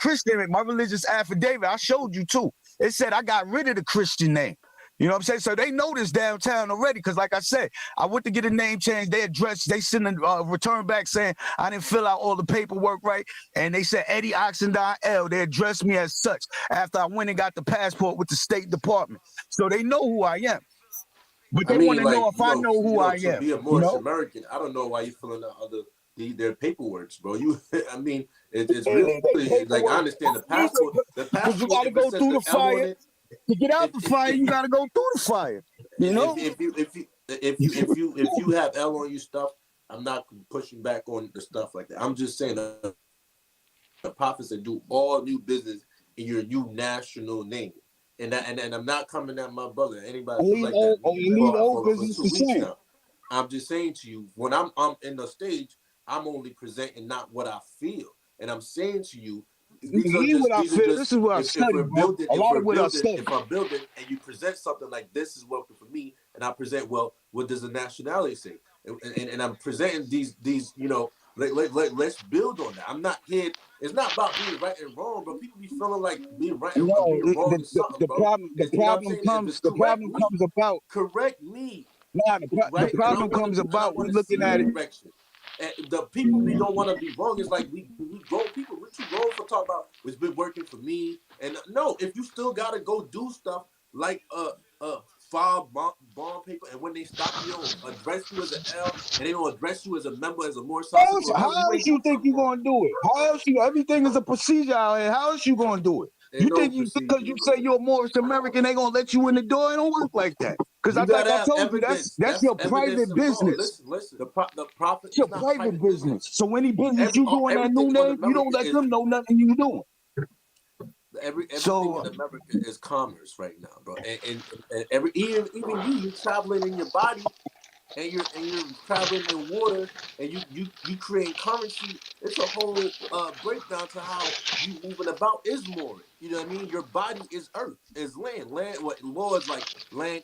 religious affidavit, I showed you too. It said I got rid of the Christian name. You know what I'm saying? So they know this downtown already. Because like I said, I went to get a name change. They sent a return back saying I didn't fill out all the paperwork right. And they said Eddie Oxendine L. They addressed me as such after I went and got the passport with the State Department. So they know who I am. But they want to know if I know who I to am. be a Moorish American, I don't know why you filling out their paperwork, bro. I mean, it's really like I understand the passport. The passport, you got to go through the fire. To get out the fire, you got to go through the fire. You know, if you have L on your stuff, I'm not pushing back on the stuff like that. I'm just saying the prophets that do all new business in your new national name, and I'm not coming at my brother. Anybody like that for 2 weeks now. I'm just saying to you, when I'm in the stage, I'm only presenting not what I feel, and I'm saying to you. This is what I studied. If I'm building and you present something like this is working for me, and I present, well, what does the nationality say? And I'm presenting these you know, let's build on that. I'm not here. It's not about being right and wrong, but people be feeling like being right and being wrong is something, bro. The problem comes about. Correct me. Nah, the problem comes about. We're looking at it. Direction. And the people we don't want to be wrong. It's like we grown people. We're too grown for talk about it's been working for me. And no, if you still gotta go do stuff like file bond paper, and when they stop you, don't address you as an L, and they don't address you as a member, as a more. How else you think you gonna do it? How else everything is a procedure out here. How else you gonna do it? You think because you say you're a Moorish American, they gonna let you in the door? It don't work like that. Because like I told you, that's your private business. Listen, the prophet. It's your private business. So any business you do in that new name, you don't let them know nothing you doing. Everything in America is commerce right now, bro. And even you're traveling in your body, and you're traveling in water, and you create currency. It's a whole breakdown to how you moving about is more. You know what I mean? Your body is earth, is land. What law is like land,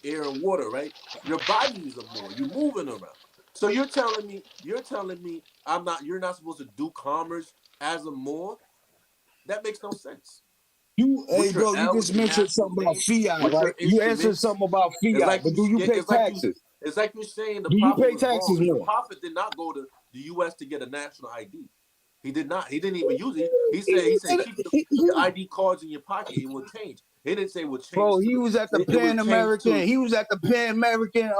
air, and water, right? Your body is a more. You're moving around. So you're telling me you're not supposed to do commerce as a more? That makes no sense. Hey, bro, you just mentioned something about fiat, right? You answered something about fiat, but do you pay taxes? It's like you're saying do you pay taxes more? The prophet did not go to the U.S. to get a national ID. He did not. He didn't even use it. He said keep the ID cards in your pocket. It will change. He didn't say it would change. Bro, he was at the Pan American. He was at the Pan American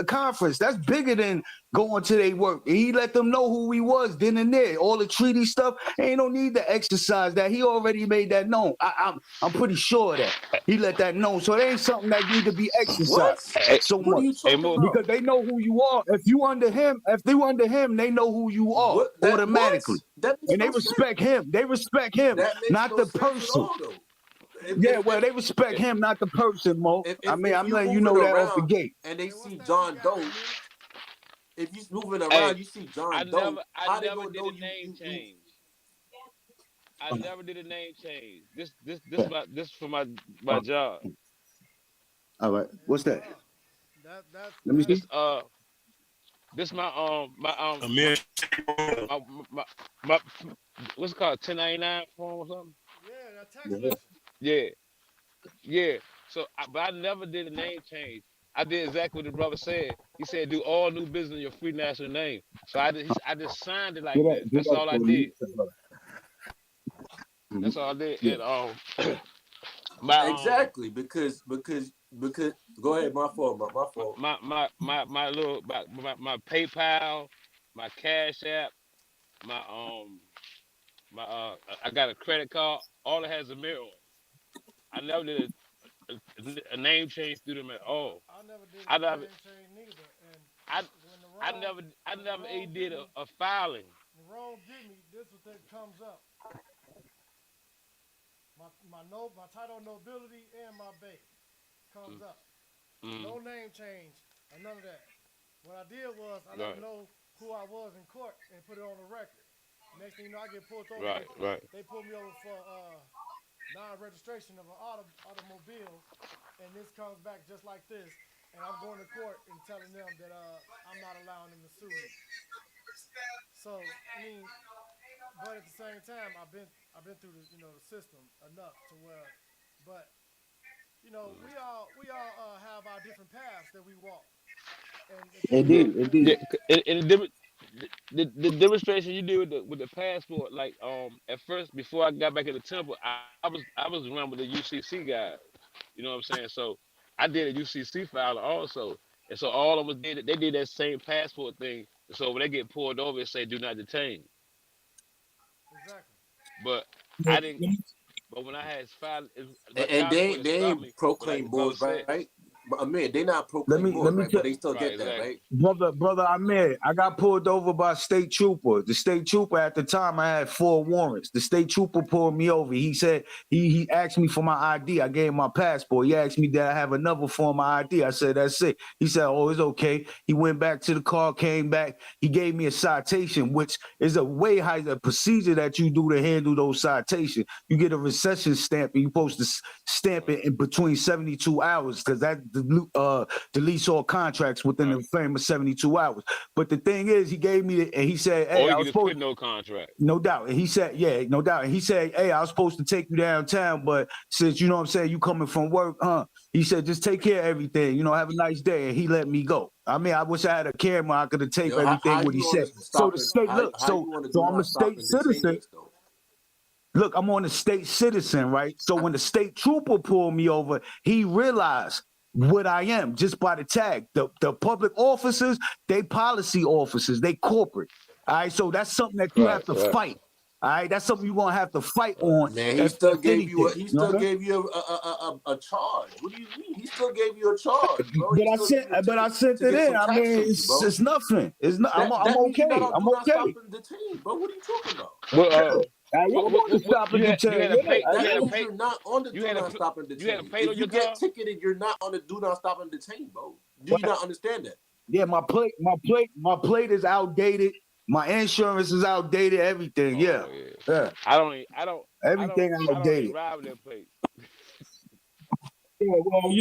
conference. That's bigger than going to their work. And he let them know who he was then and there. All the treaty stuff. Ain't no need to exercise that. He already made that known. I'm pretty sure of that. He let that known. So it ain't something that need to be exercised so much. Because they know who you are. If you under him, they know who you are automatically. And they respect him. They respect him, not the person. Yeah, well, they respect him, not the person, Mo. I mean, I'm you letting you moving know that off the around gate. and they Hey, what's see that John you got, Doe, man? if you moving Hey, around, you see I John Doe, never I how they never gonna did know a name you change. I never did a name change. This for my job. All right, what's Yes, that? sir. That's Let me see. This my Amir, my, my, my what's it called, 1099 form or something. yeah, that text message. Yeah, yeah. So, but I never did a name change. I did exactly what the brother said. He said, "Do all new business in your free national name." So I just signed it like that. Get That's up all I for me. did. That's all I did. Yeah. And my exactly because go ahead, my fault, my fault. my little my PayPal, my Cash App, my my I got a credit card. All it has a mirror on it. I never did a name change through them at all. I never did I a never name change neither. And I when the I wrong never I when the never wrong did get me, a filing. the wrong get me, this what that comes up. My title nobility and my base comes up. No name change or none of that. What I did was I let Right, them know who I was in court and put it on the record. Next thing you know, I get pulled over. right. They pulled me over for non-registration of an automobile, and this comes back just like this. And I'm going to court and telling them that I'm not allowing them to sue me. So I mean, but at the same time, I've been through the system enough to where, but we all have our different paths that we walk. And the thing Yeah, about it is, yeah. And the demonstration you did with the passport, like at first before I got back in the temple, I was around with the UCC guys. You know what I'm saying? So I did a UCC file also, and so all of us did. They did that same passport thing. So when they get pulled over, it say do not detain. exactly. But I didn't. But when I had filed, my And child support had they stopped ain't me. But like the proclaim brother bulls, said, right? But I mean, they not Let proclaim me let bulls, me right? tell But they still right, get that, exactly. right? brother Ahmed, I got pulled over by a state trooper. The state trooper at the time I had 4 warrants. The state trooper pulled me over. He said he asked me for my ID. I gave him my passport. He asked me did I have another form of ID. I said that's it. He said, oh, it's okay. He went back to the car, came back. He gave me a citation, which is a way higher procedure that you do to handle those citations. You get a recession stamp and you're supposed to stamp it in between 72 hours because that deletes all contracts within Right. the frame of 72 hours. But the thing is, he gave me and he said, hey, Or you I can was just supposed, put no contract. no doubt. And he said, yeah, no doubt. And he said, hey, I was supposed to take you downtown, but since, you know what I'm saying, you coming from work, he said, just take care of everything, have a nice day. And he let me go. I mean, I wish I had a camera. I could have taped Yo, how everything what he you on said. the So the stopping? state, look, How you want to do so I'm a not stop state and detain citizen. us though? Look, I'm on a state citizen, right? So when the state trooper pulled me over, he realized what I am just by the tag. The public officers, they policy officers, they corporate. All right, so that's something that you Right, have to right, fight. All right, that's something you're gonna have to fight right. on Man, if anything. he You know still what I mean? gave you a charge. What do you mean? He still gave you a charge, bro. He still gave you a But I ticket sent to it get in. some I tax mean, from you, bro. it's nothing. It's not. I'm That means you're not okay. on I'm do not stop okay. and detain, bro. What are you talking about? Well, Yeah, I'm on the what stop and you had detain. a pay Yeah, you That had a means pay you're not on the you do had a not stop and you had a detain. plate If on you your get car. ticketed, you're not on the do not stop and detain, bro. Do you not understand that? yeah, my plate is outdated. My insurance is outdated. Everything, yeah, Oh yeah. yeah, everything I don't even outdated. ride with that plate. Yeah, well,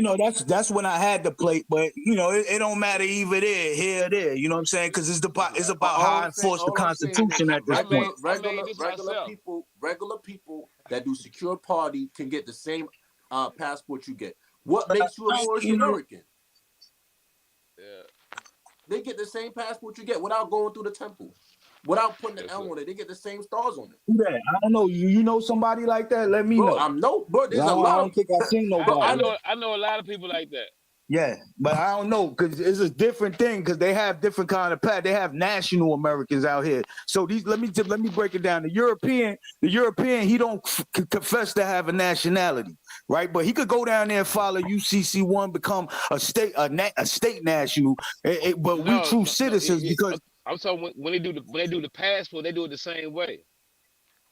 that's when I had the plate, but it don't matter either here or there. You know what I'm saying? Because it's about how I enforce the All I'm saying is Constitution at this point. I made this myself. regular people that do secure party can get the same passport you get. What makes you a Moorish You know, American? Yeah. They get the same passport you get without going through the temple, without putting the Yes, L sir. on it. They get the same stars on it. who that? I don't know. You know somebody like that? Let me Bro, know. bro, 'Cause there's I a don't, I lot of don't think I seen bro, I nobody. know I know a lot of people like that. Yeah, but I don't know because it's a different thing because they have different kind of path. They have national Americans out here. So let me break it down. The European, he don't confess to have a nationality, right? But he could go down there and follow UCC1, become a state national. But we true No. citizens because I'm talking when they do the passport, they do it the same way.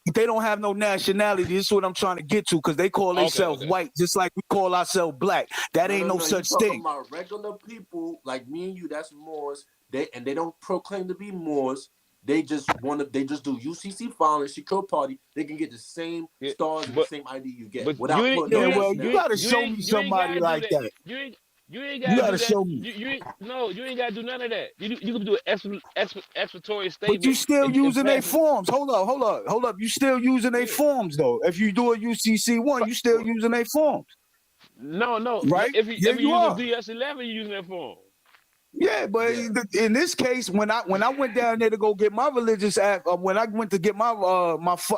But they don't have no nationality. This is what I'm trying to get to, because they call Okay, themselves okay. white, just like we call ourselves black. That ain't no You such talking thing. about regular people like me and you. That's Moors. They don't proclaim to be Moors. They just do UCC filing, secure party. They can get the same Yeah, stars and the but same ID you get but without putting Yeah, no well, you nationality. gotta show me you ain't somebody gotta do like that. that. You ain't You gotta do gotta that. show me. You ain't gotta do none of that. You can do an explanatory But you statement still and using their pass it. forms. Hold up. You still using their Yeah. forms though. If you do a UCC one, you still using their forms, No. right? If Yeah, you you use a are. DS11, you're using that form. Yeah, but Yeah. in this case, when I went down there to go get my religious when I went to get my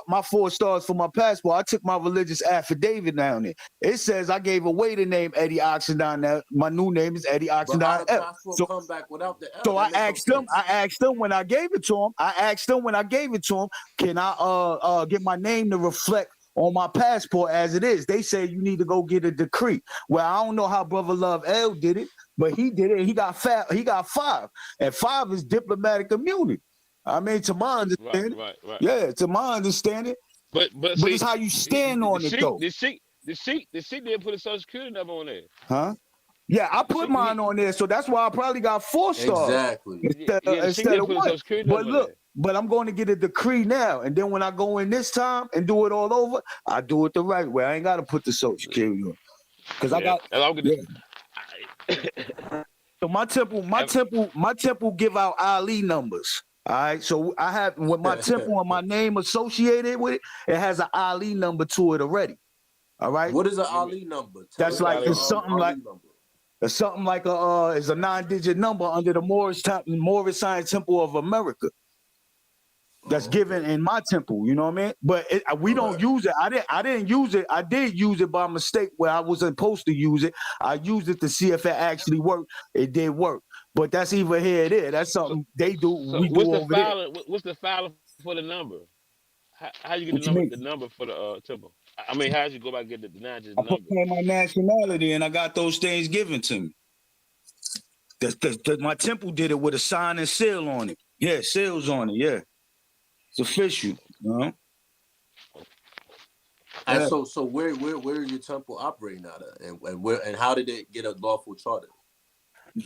my 4 stars for my passport, I took my religious affidavit down there. It says I gave away the name Eddie Oxendine. Now my new name is Eddie But how Oxendine the F. passport So come back without the L? so That makes no sense. I asked them when I gave it to them. Can I get my name to reflect on my passport as it is? They say you need to go get a decree. Well, I don't know how Brother Love L did it, but he did it. He got 5, and 5 is diplomatic immunity. I mean, to my understanding, Right. yeah, to my understanding, But but it's see, how you stand on it though, the sheik didn't put a social security number on there. huh? Yeah, I The put sheik, mine on there, so that's why I probably got 4 stars Exactly. the sheik instead didn't of put a 1. social security But number on look, there. but I'm going to get a decree now, and then when I go in this time and do it all over, I do it the right way. I ain't got to put the social security on, because I Yeah, got and I'm yeah. gonna. So my temple give out Ali numbers. All right, so I have with my temple and my name associated with it, it has an Ali number to it already. All right, What is an Let me- Ali number? Tell that's us What's like what Ali is it's an number? something like Ali number. it's something like is a 9-digit number under the Moorish Science Temple of America. That's given in my temple, you know what I mean? But we don't use it. I didn't use it. I did use it by mistake where I wasn't supposed to use it. I used it to see if it actually worked. It did work, but that's either here or there. That's So, something they do. so We do over there. what's the filing for the number? How you get What you mean? the number for the temple? I mean, how you go about getting the 9-digit I put number? in my nationality and I got those things given to me. My temple did it with a sign and seal on it. Yeah, seals on it. Yeah, it's official. You know? And Yeah. so where is your temple operating out of, and how did it get a lawful charter?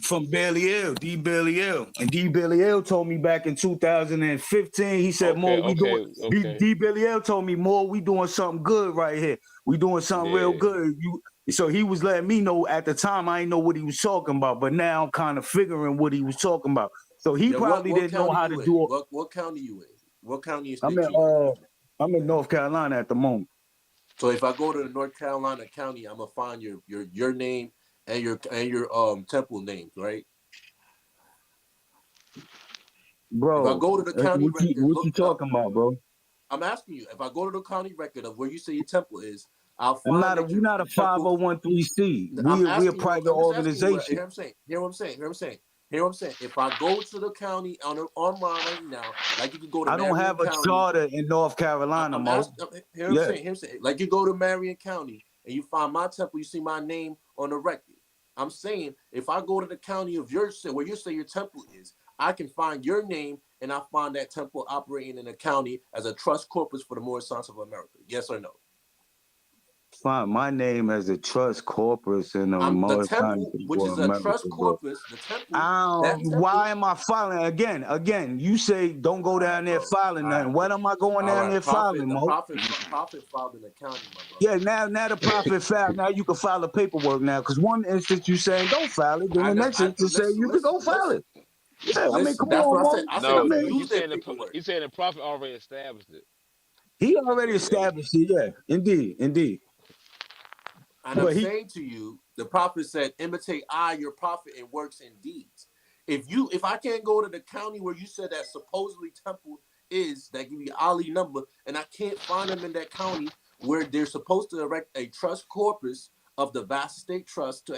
From Belial, D. Belial. And D. Belial told me back in 2015, he said, More, Okay. D. Belial told me, More, we doing something good right here. We doing something real Yeah. good. So he was letting me know at the time, I didn't know what he was talking about, but now I'm kind of figuring what he was talking about. So he probably didn't know how to do it. What county you in? What county and I'm state you in? I'm in North Carolina at the moment. So if I go to the North Carolina county, I'm gonna find your name and your temple names, right? Bro, If I go to the county record, what you talking about, bro? I'm asking you, if I go to the county record of where you say your temple is, I'll find We're not a 501(c)(3). We're a private organization. Hear what I'm saying. If I go to the county online right now, like you can go to I don't Marion have a County, charter in North Carolina, Mo. Hear what I'm saying. Like you go to Marion County and you find my temple, you see my name on the record. I'm saying if I go to the county of where you say your temple is, I can find your name and I find that temple operating in a county as a trust corpus for the Moorish Sons of America. Yes or no? Find my name as a trust corpus in the The temple, which is a trust corpus, the temple. Why am I filing again? You say don't go down there filing nothing. What am I going down there filing, Mo? The prophet filed in the county, my brother. Yeah, now the prophet filed. Now you can file the paperwork now. Because one instance you saying don't file it, then the next instance say you can go file it. Yeah, I mean, come that's on, what I Mo. said. I No, said you saying the prophet already established it. He already established it. Yeah, indeed. And I'm saying to you, the prophet said, imitate I, your prophet, in works and deeds. If I can't go to the county where you said that supposedly temple is, that give you Ali number, and I can't find them in that county where they're supposed to erect a trust corpus of the vast estate trust to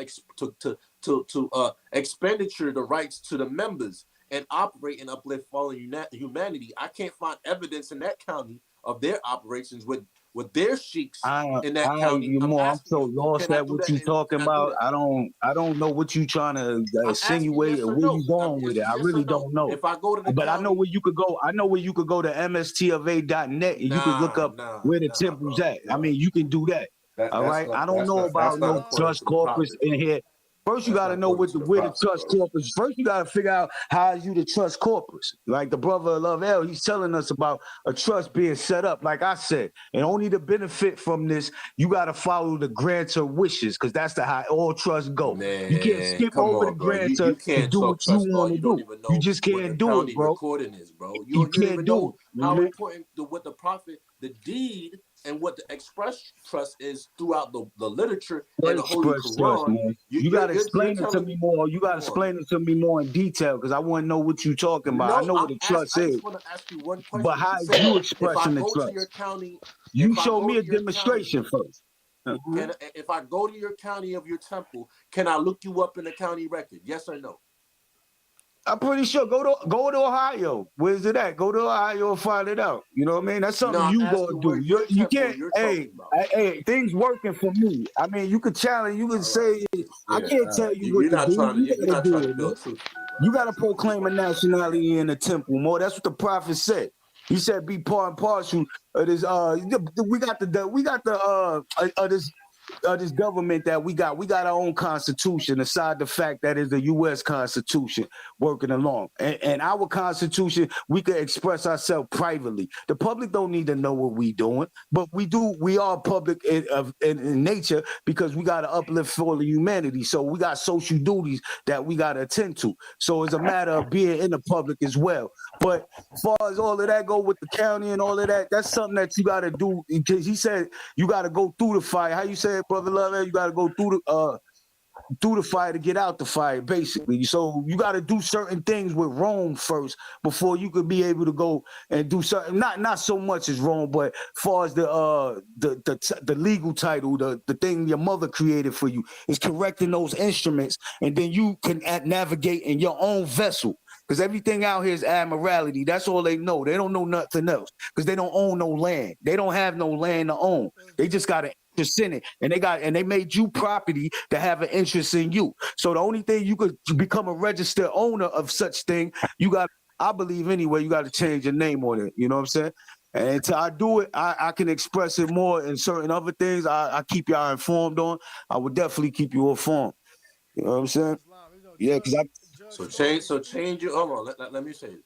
expenditure the rights to the members and operate and uplift fallen humanity, I can't find evidence in that county of their operations with with their sheiks in that I county. you I'm more. I'm asking so you, lost can I at do what that? you talking Can I do about. that? I don't know what you trying to I'm asking insinuate yes or or where you no. going with This it. is I yes or really no. don't know. If I go to the But I know county, where you could go. I know where you could go to mstfa.net and you could look up where the temple's bro. at. I mean, you can do that. All right. I don't know That's about not no according trust to the corpus prophet, in bro. here. First, you That's got to not know according what to the where the prophet, trust bro. corpus. First, you got to figure out how you the trust corpus. Like the brother of Love L, he's telling us about a trust being set up. Like I said, and only to benefit from this, you got to follow the grantor wishes, because that's the how all trusts go. You can't Man, skip come over the on, bro. grantor You to can't do what talk you trust law. want to You don't do. even You know just what the can't do it, county bro. recording is, bro. You You don't even can't do know it. how Mhm. important what the prophet, the deed, and what the express trust is throughout the literature and the Holy Express trust, Quran. man. You, You you're gotta you're you're explain it to telling me me, more. You gotta come on, explain man. it to me more in detail, because I want to know what you talking about. I No, know what a trust I is, just want to ask you one but question. how I'm is saying you if I expressing the go to your trust? county, You if I show go me to a your county, demonstration first. can if I go to your county of your temple, can I look you up in the county record? Yes or no? I'm pretty sure. Go to Ohio. Where's it at? Go to Ohio and find it out. You know what I mean? That's No, something I'm you gonna asking where do. your You temple can't. you're Hey, talking about. hey, things working for me. I mean, you could challenge. You can All right. say, I Yeah. can't All tell right. you what You're to not do. trying to. You You're gotta not trying to do it, man. build truthfully, bro. You I got to got you. I just proclaim a want to know. nationality in the temple, more. That's what the prophet said. He said, "Be part and parcel of this." We got this government that we got. We got our own constitution, aside the fact that it's the U.S. Constitution working along. And our constitution, we could express ourselves privately. The public don't need to know what we doing, but we do. We are public in nature, because we got to uplift for the humanity. So we got social duties that we got to attend to. So it's a matter of being in the public as well. But as far as all of that go with the county and all of that, that's something that you got to do, because he said you got to go through the fire. How you say it, brother Love? You got to go through the fire to get out the fire, basically. So you got to do certain things with Rome first before you could be able to go and do something. Not so much as Rome, but as far as the legal title, the thing your mother created for you is correcting those instruments, and then you can navigate in your own vessel. Because everything out here is admiralty. That's all they know. They don't know nothing else, because they don't own no land. They don't have no land to own. They just got an interest in it, and they made you property to have an interest in you. So the only thing you could become a registered owner of such thing, you got, I believe anyway, you got to change your name on it. You know what I'm saying? And until I do it, I can express it more in certain other things. I keep y'all informed on. I would definitely keep you informed. You know what I'm saying? Islam, you know, Yeah, because So change your. Hold on. Let me say it.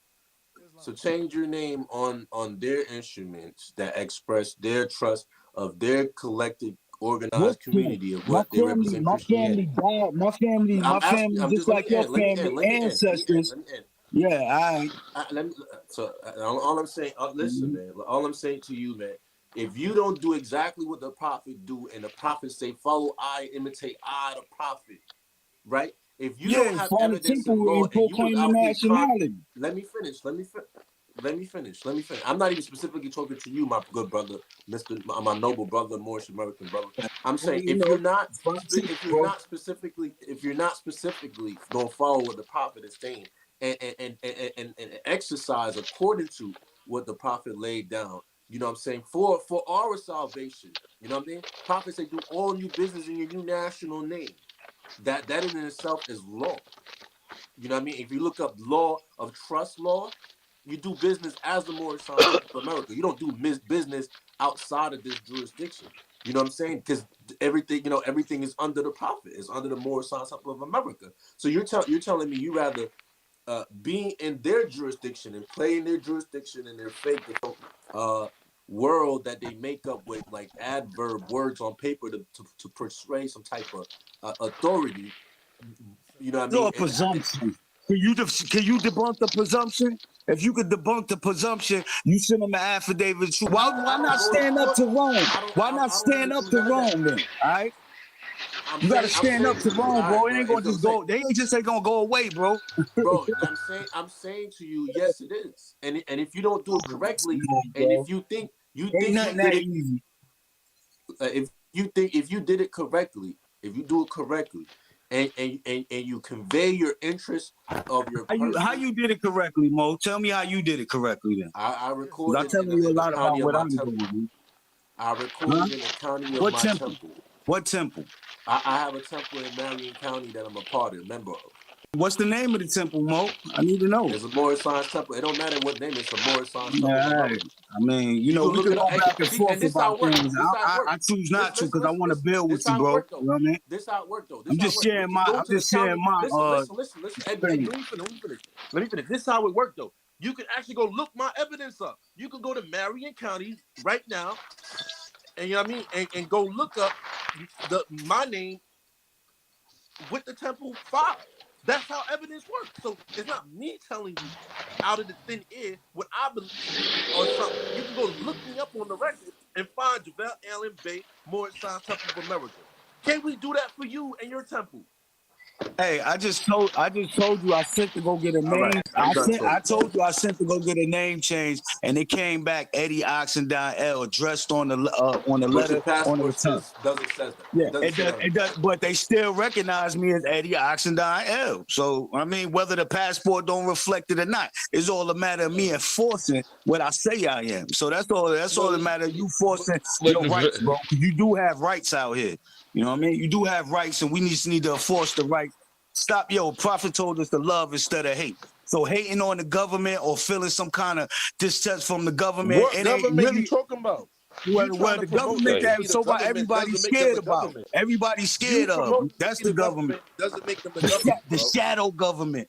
So change your name on their instruments that express their trust of their collective organized community of what they represent Christianity. died. My I'm asking. family, I'm just just let like me your end. Let me family, end. Let me end. Let me end. ancestors. Let me end. Yeah, Let me. So all I'm saying. Listen, man. All I'm saying to you, man. If you don't do exactly what the prophet do, and the prophet say, "Follow I, imitate I, the prophet," right? If you don't have for the evidence temple in law and and you was proclaim the out here nationality. let me finish. Let me finish. I'm not even specifically talking to you, my good brother, my noble brother, Moorish American brother. I'm saying You if know, you're not bro. specifically gonna follow what the prophet is saying and exercise according to what the prophet laid down, you know what I'm saying, for our salvation, you know what I mean? Prophets say do all new business in your new national name. That in itself is law. You know what I mean? If you look up law of trust law, you do business as the Moorish Sons of America. You don't do business outside of this jurisdiction. You know what I'm saying? Because everything is under the prophet. It's under the Moorish Sons of America. So you're telling me you rather being in their jurisdiction and play in their jurisdiction in their fake world that they make up with like adverb words on paper to portray some type of authority. You know what I Your mean? presumption. Can you debunk the presumption? If you could debunk the presumption, you send them an affidavit. Why not stand up to Rome? Why not I don't stand want to up do to none of that. Rome then? All right, you got to I'm stand up saying to to you, Rome, all bro. right, It bro. ain't gonna just go. They ain't just ain't gonna go away, bro. Bro, I'm saying to you, yes, it is. And if you don't do it correctly, and if you think Ain't you nothing that did it, easy. if you did it correctly, if you do it correctly, and you convey your interest of your How person. you did it correctly, Mo? Tell me how you did it correctly then. I I'm recorded telling you a in the lot about county of what my I'm temple. doing. Man. I recorded in the county of What my temple? temple. What temple? I have a temple in Marion County that I'm a part of, member of. What's the name of the temple, Mo? I need to know. It's a Morris Science Temple. It don't matter what name. It's a Morris Science Temple of Nah, America. I mean, you know, can we look could it go up. Hey, back and see, forth and this how about it works. things. This how it works. I choose not to because I want to This build with you, how it bro. work You though. know what I mean? This how it work though. This I'm how it just work. You sharing can my. go I'm to the just sharing county. my. Listen. Hey, let experience. me finish. Let me finish. This is how it worked though. You can actually go look my evidence up. You can go to Marion County right now, and you know what I mean, and go look up my name with the temple file. That's how evidence works. So it's not me telling you out of the thin air what I believe or something. You can go look me up on the record and find Javel Allen Bay, Morris Science Temple of America. Can we do that for you and your temple? Hey, I just told you I sent to go get a All name. right, I'm done I talking. told you I sent to go get a name change, and it came back Eddie Oxendine L addressed on the But letter your on the passport return. doesn't say that. Yeah, It doesn't say that. it does, but they still recognize me as Eddie Oxendine L. So I mean, whether the passport don't reflect it or not, it's all a matter of me enforcing what I say I am. So that's all. That's all the matter. You forcing But your rights, bro. 'Cause you do have rights out here. You know what I mean? You do have rights, and we need to enforce the rights. Stop, Prophet told us to love instead of hate. So hating on the government or feeling some kind of distrust from the government, What it ain't government really. you talking about? Well, You trying to the promote government them to that be the so far government everybody's doesn't make them scared the about. government. Everybody's You scared of. promote them That's to be the government. doesn't make them the government, The bro. shadow government.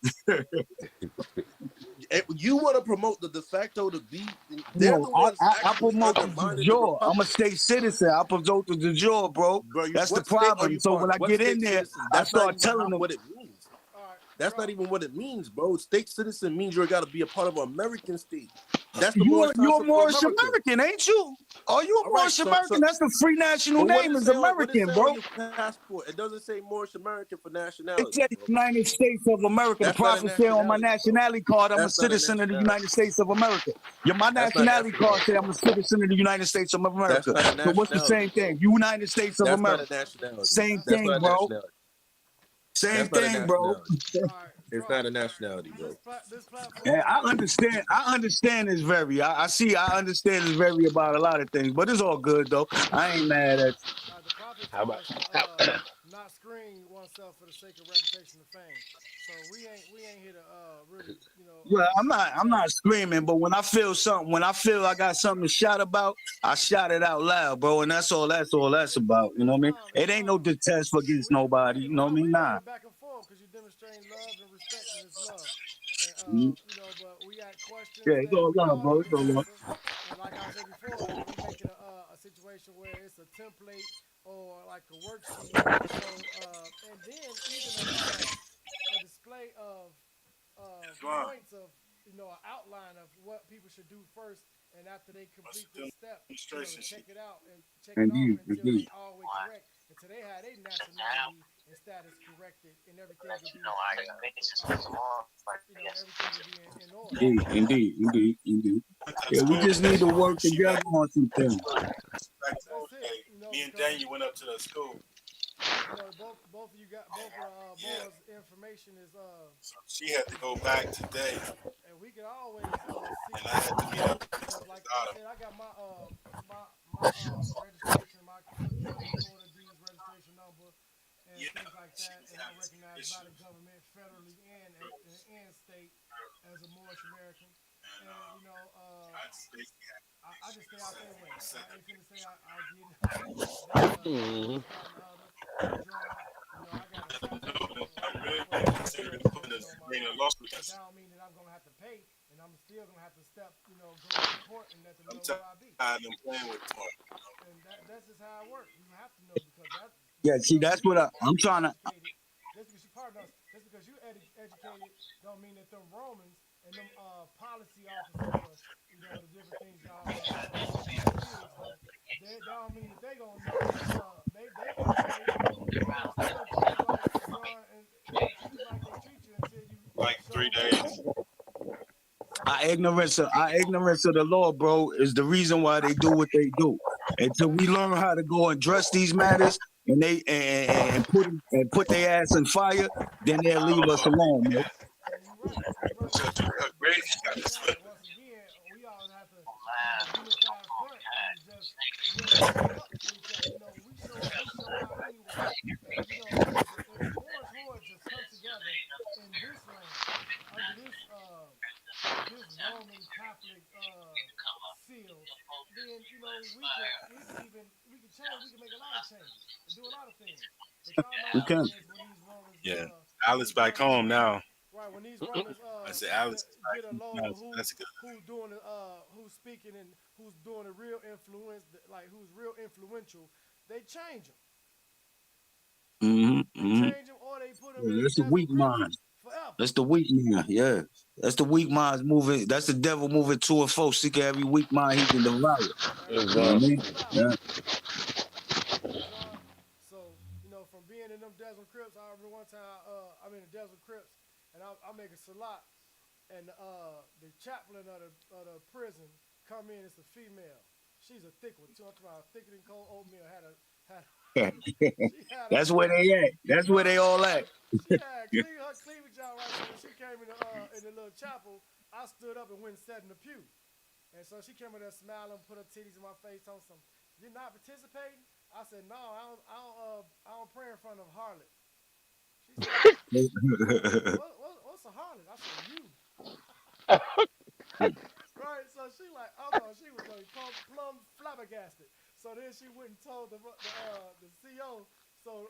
You want to promote the de facto to be? They're No, the ones I actually promote the undermining the jure. I'm a republic. state citizen. I promote the jure, bro. Bro, That's the what state are problem. you So part when of? I What get in state there, citizen? I That's not start even telling them. what it means. All right, That's bro. not even what it means, bro. State citizen means you got to be a part of an American state. That's the You're Morris Science Temple of Moorish America. American, ain't you? Are you a All right, Moorish American? That's the free national but name is what does it American, say bro. on your passport? It doesn't say Moorish American for It nationality, said bro. United States of America. That's The not a prophet said on my nationality, bro. nationality card, I'm a That's not a citizen of the nationality. United States of America. My That's not nationality card nationality. say I'm a citizen of the United States of That's America. not a So what's the nationality, same bro. thing? United States of That's not America. a nationality. Same That's thing, not a bro. nationality. Same That's not a thing, bro. nationality. All right, It's bro. not a nationality, bro. This platform. Yeah, I understand it's very. I understand it's very about a lot of things, but it's all good though. I ain't mad at you. The prophet how told about us to not screen oneself for the sake of reputation and fame. So we ain't here to really, Well, I'm tell not you. screaming, but when I feel something, when I feel I got something to shout about, I shout it out loud, bro. And that's all that's about. You know what I mean? It ain't no detest against nobody. You know what I mean? We Nah. going back and forth because you're demonstrating love and respect and it's love. Mhm. But we got questions Yeah, it's that all we love, all bro. need It's to all love. answer. And like I said before, we make it a situation where it's a template or like a worksheet. So and then even a display of points of an outline of what people should do first, and after they complete this step, check it out and check it off until they all way correct, until they have their nationality and status corrected, and everything will be in order. Indeed. Yeah, we just need to work together on some things. That's it. Me and Daniel went up to the school. Both of you got Moa's information is She had to go back today, and we can always see. and I had to meet up with Because like I said, I got my registration, my county recorder deeds registration number, and things like that, and I'm recognized by the government federally and state as a Moorish American. And I just stay out their way. I ain't finna say I get Mhm. I got a citation. I really considered putting a lawsuit. That don't mean that I'm gonna have to pay, and I'm still gonna have to go to court and let them know who I be. I'm playing with tomorrow. And that's just how it works. You have to know because that. Yeah, see, that's what I'm trying to. Just because you pardon us, just because you educated, don't mean that them Romans and them policy officers, the different things y'all they don't mean that they gonna know. They educated. Still treat you like John and treat you like they treat you until you Like 3 days. Our ignorance of the law, bro, is the reason why they do what they do. Until we learn how to go and address these matters and they and put their ass in fire, then they'll leave us alone, bro. Once again, we all have to have a unified front and just We can. When these Romans, Yeah. when Alice these back Romans, home now. right? When these Romans I said Alice is back get a home load now, of so that's good. who's doing it, who's speaking and who's doing the real influence, like who's real influential, they change them. They change them, or they put them in the That's the Desert weak Crips mind. forever. That's the weak mind. Yeah. That's the weak minds moving. That's the devil moving to and fro, seeking every weak mind he can devour. You know what I mean? Yeah. So, you know, from being in them Desert Crips, I remember one time I'm in the Desert Crips and I'm making salat, and the chaplain of the prison come in. It's a female. She's a thick one. Talking about thicker than cold oatmeal. She had That's where they at. That's where they all at. She had her cleavage out right. So when she came in the little chapel, I stood up and went and sat in the pew. And so she came in there smiling, put her titties in my face, told me something. You're not participating? I said, no, I don't pray in front of harlot. She said, what's a harlot? I said, you. Right, so she like, I thought she was like plumb flabbergasted. So then she went and told the CO. So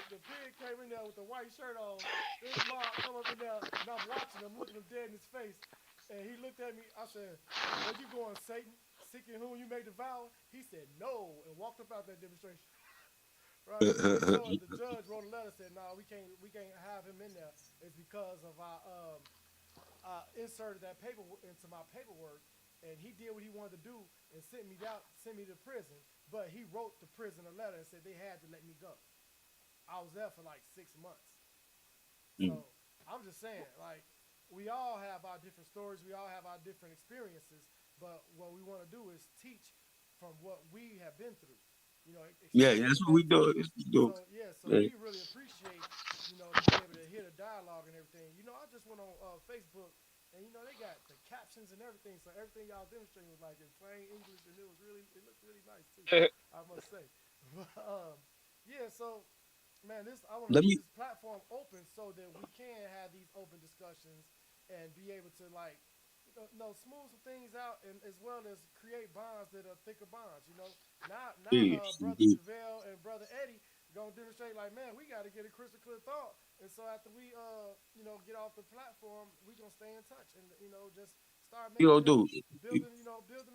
the pig came in there with the white shirt on. This mob come up in there, and I'm watching him, looking him dead in his face. And he looked at me. I said, where you going, Satan? Seeking whom you may devour? He said, no, and walked up out that demonstration. Right? The judge wrote a letter, said, no, we can't have him in there. It's because of our inserted that paper into my paperwork, and he did what he wanted to do and sent me to prison. But he wrote the prison a letter and said they had to let me go. I was there for like 6 months. So I'm just saying, like, we all have our different stories, we all have our different experiences, but what we want to do is teach from what we have been through. You know, Yeah, that's what we do. So we really appreciate, you know, being able to hear the dialogue and everything. You know, I just went on Facebook, and you know they got the captions and everything, so everything y'all demonstrating was like in plain English, and it looked really nice too, I must say. But yeah, so man, I want to keep this platform open so that we can have these open discussions and be able to like, smooth some things out, and as well as create bonds that are thicker bonds. You know, now Brother JaVale and Brother Eddie gonna demonstrate like, man, we got to get a crystal clear thought. And so after we get off the platform, we gonna stay in touch and just start making building a